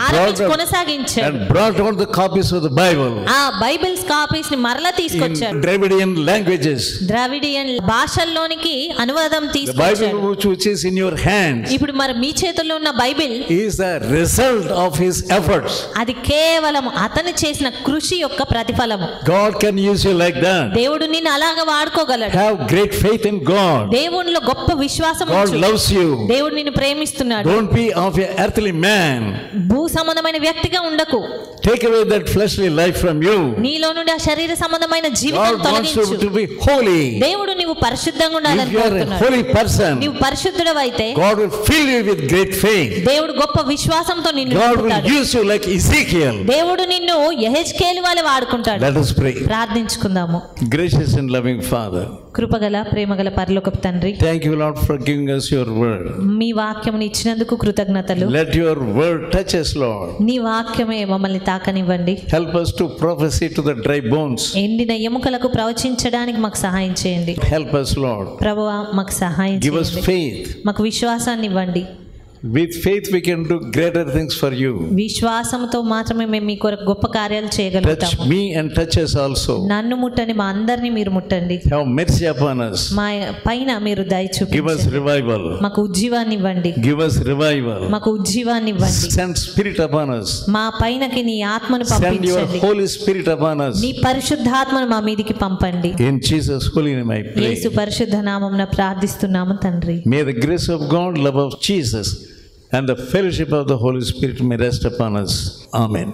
ఆరంభించి కొనసాగించాడు. and brought out the copies of the Bible ఆ బైబిల్స్ కాపీస్ ని మరలా తీసుకొచ్చాడు. in Dravidian languages. ద్రావిడియన్ భాషల్లోనికి అనువాదం The Bible తీసుకొచ్చాడు. which is in your hands ఇప్పుడు మరి మీ చేతుల్లో ఉన్న Bible is the result of his efforts. అది కేవలం అతను చేసిన కృషి యొక్క ప్రతిఫలము. God can use you like that. దేవుడు నిన్ను అలాగా వాడుకోగలడు. Have great faith in God. దేవునిలో గొప్ప విశ్వాసం God ఉంచు. loves you. దేవుడు నిన్ను ప్రేమిస్తున్నాడు. Don't be of an earthly man. భూ సంబంధమైన వ్యక్తిగా ఉండకు. Take away that fleshly life from you. నీలో నుండి ఆ శరీర సంబంధమైన జీవితం God wants you తొలగించు. to be holy. దేవుడు నీవు పరిశుద్ధంగా ఉండాలని If you are a కోరుతున్నాడు. holy person, నీవు పరిశుద్ధుడవైతే God will fill you with great faith. దేవుడు గొప్ప విశ్వాసంతో నిన్ను God will నింపుతాడు. use you like Ezekiel. దేవుడు నిన్ను యెహెజ్కేలు వలె వాడుకుంటాడు. Let us pray. ప్రార్థించుకుందాము. Gracious and loving Father, కృపగల ప్రేమగల పరలోకపు తండ్రి, thank you, Lord, for giving us your word. మీ వాక్యమును ఇచ్చినందుకు కృతజ్ఞతలు. Let your word touch us, Lord. నీ వాక్యమే మమ్మల్ని తాకనివ్వండి. Help us to prophesy to the dry bones. ఎండిన ఎముకలకు ప్రవచించడానికి మాకు సహాయం చేయండి. Help us, Lord. ప్రభువా మాకు సహాయం Give us చేయండి. faith. మాకు విశ్వాసాన్ని ఇవ్వండి. With faith we can do greater things for you. విశ్వాసంతో మాత్రమే మేము మీ కొరకు గొప్ప కార్యాలు Touch చేయగలుగుతాము. me and touch us also. నన్ను ముట్టండి, మా అందరినీ మీరు ముట్టండి. Have mercy upon us. మా పైన మీరు దయ Give us చూపించండి. revival. మాకు ఉజ్జీవాన్ని ఇవ్వండి. Give us revival. మాకు ఉజ్జీవాన్ని ఇవ్వండి. Send spirit upon us. మా పైనకి నీ ఆత్మను Send your పంపించండి. Holy Spirit upon us. నీ పరిశుద్ధాత్మను మా మీదికి పంపండి. In Jesus' holy name I pray. యేసు పరిశుద్ధ నామమున ప్రార్థిస్తున్నాము తండ్రి. May the grace of God, love of Jesus, and the fellowship of the Holy Spirit may rest upon us. Amen.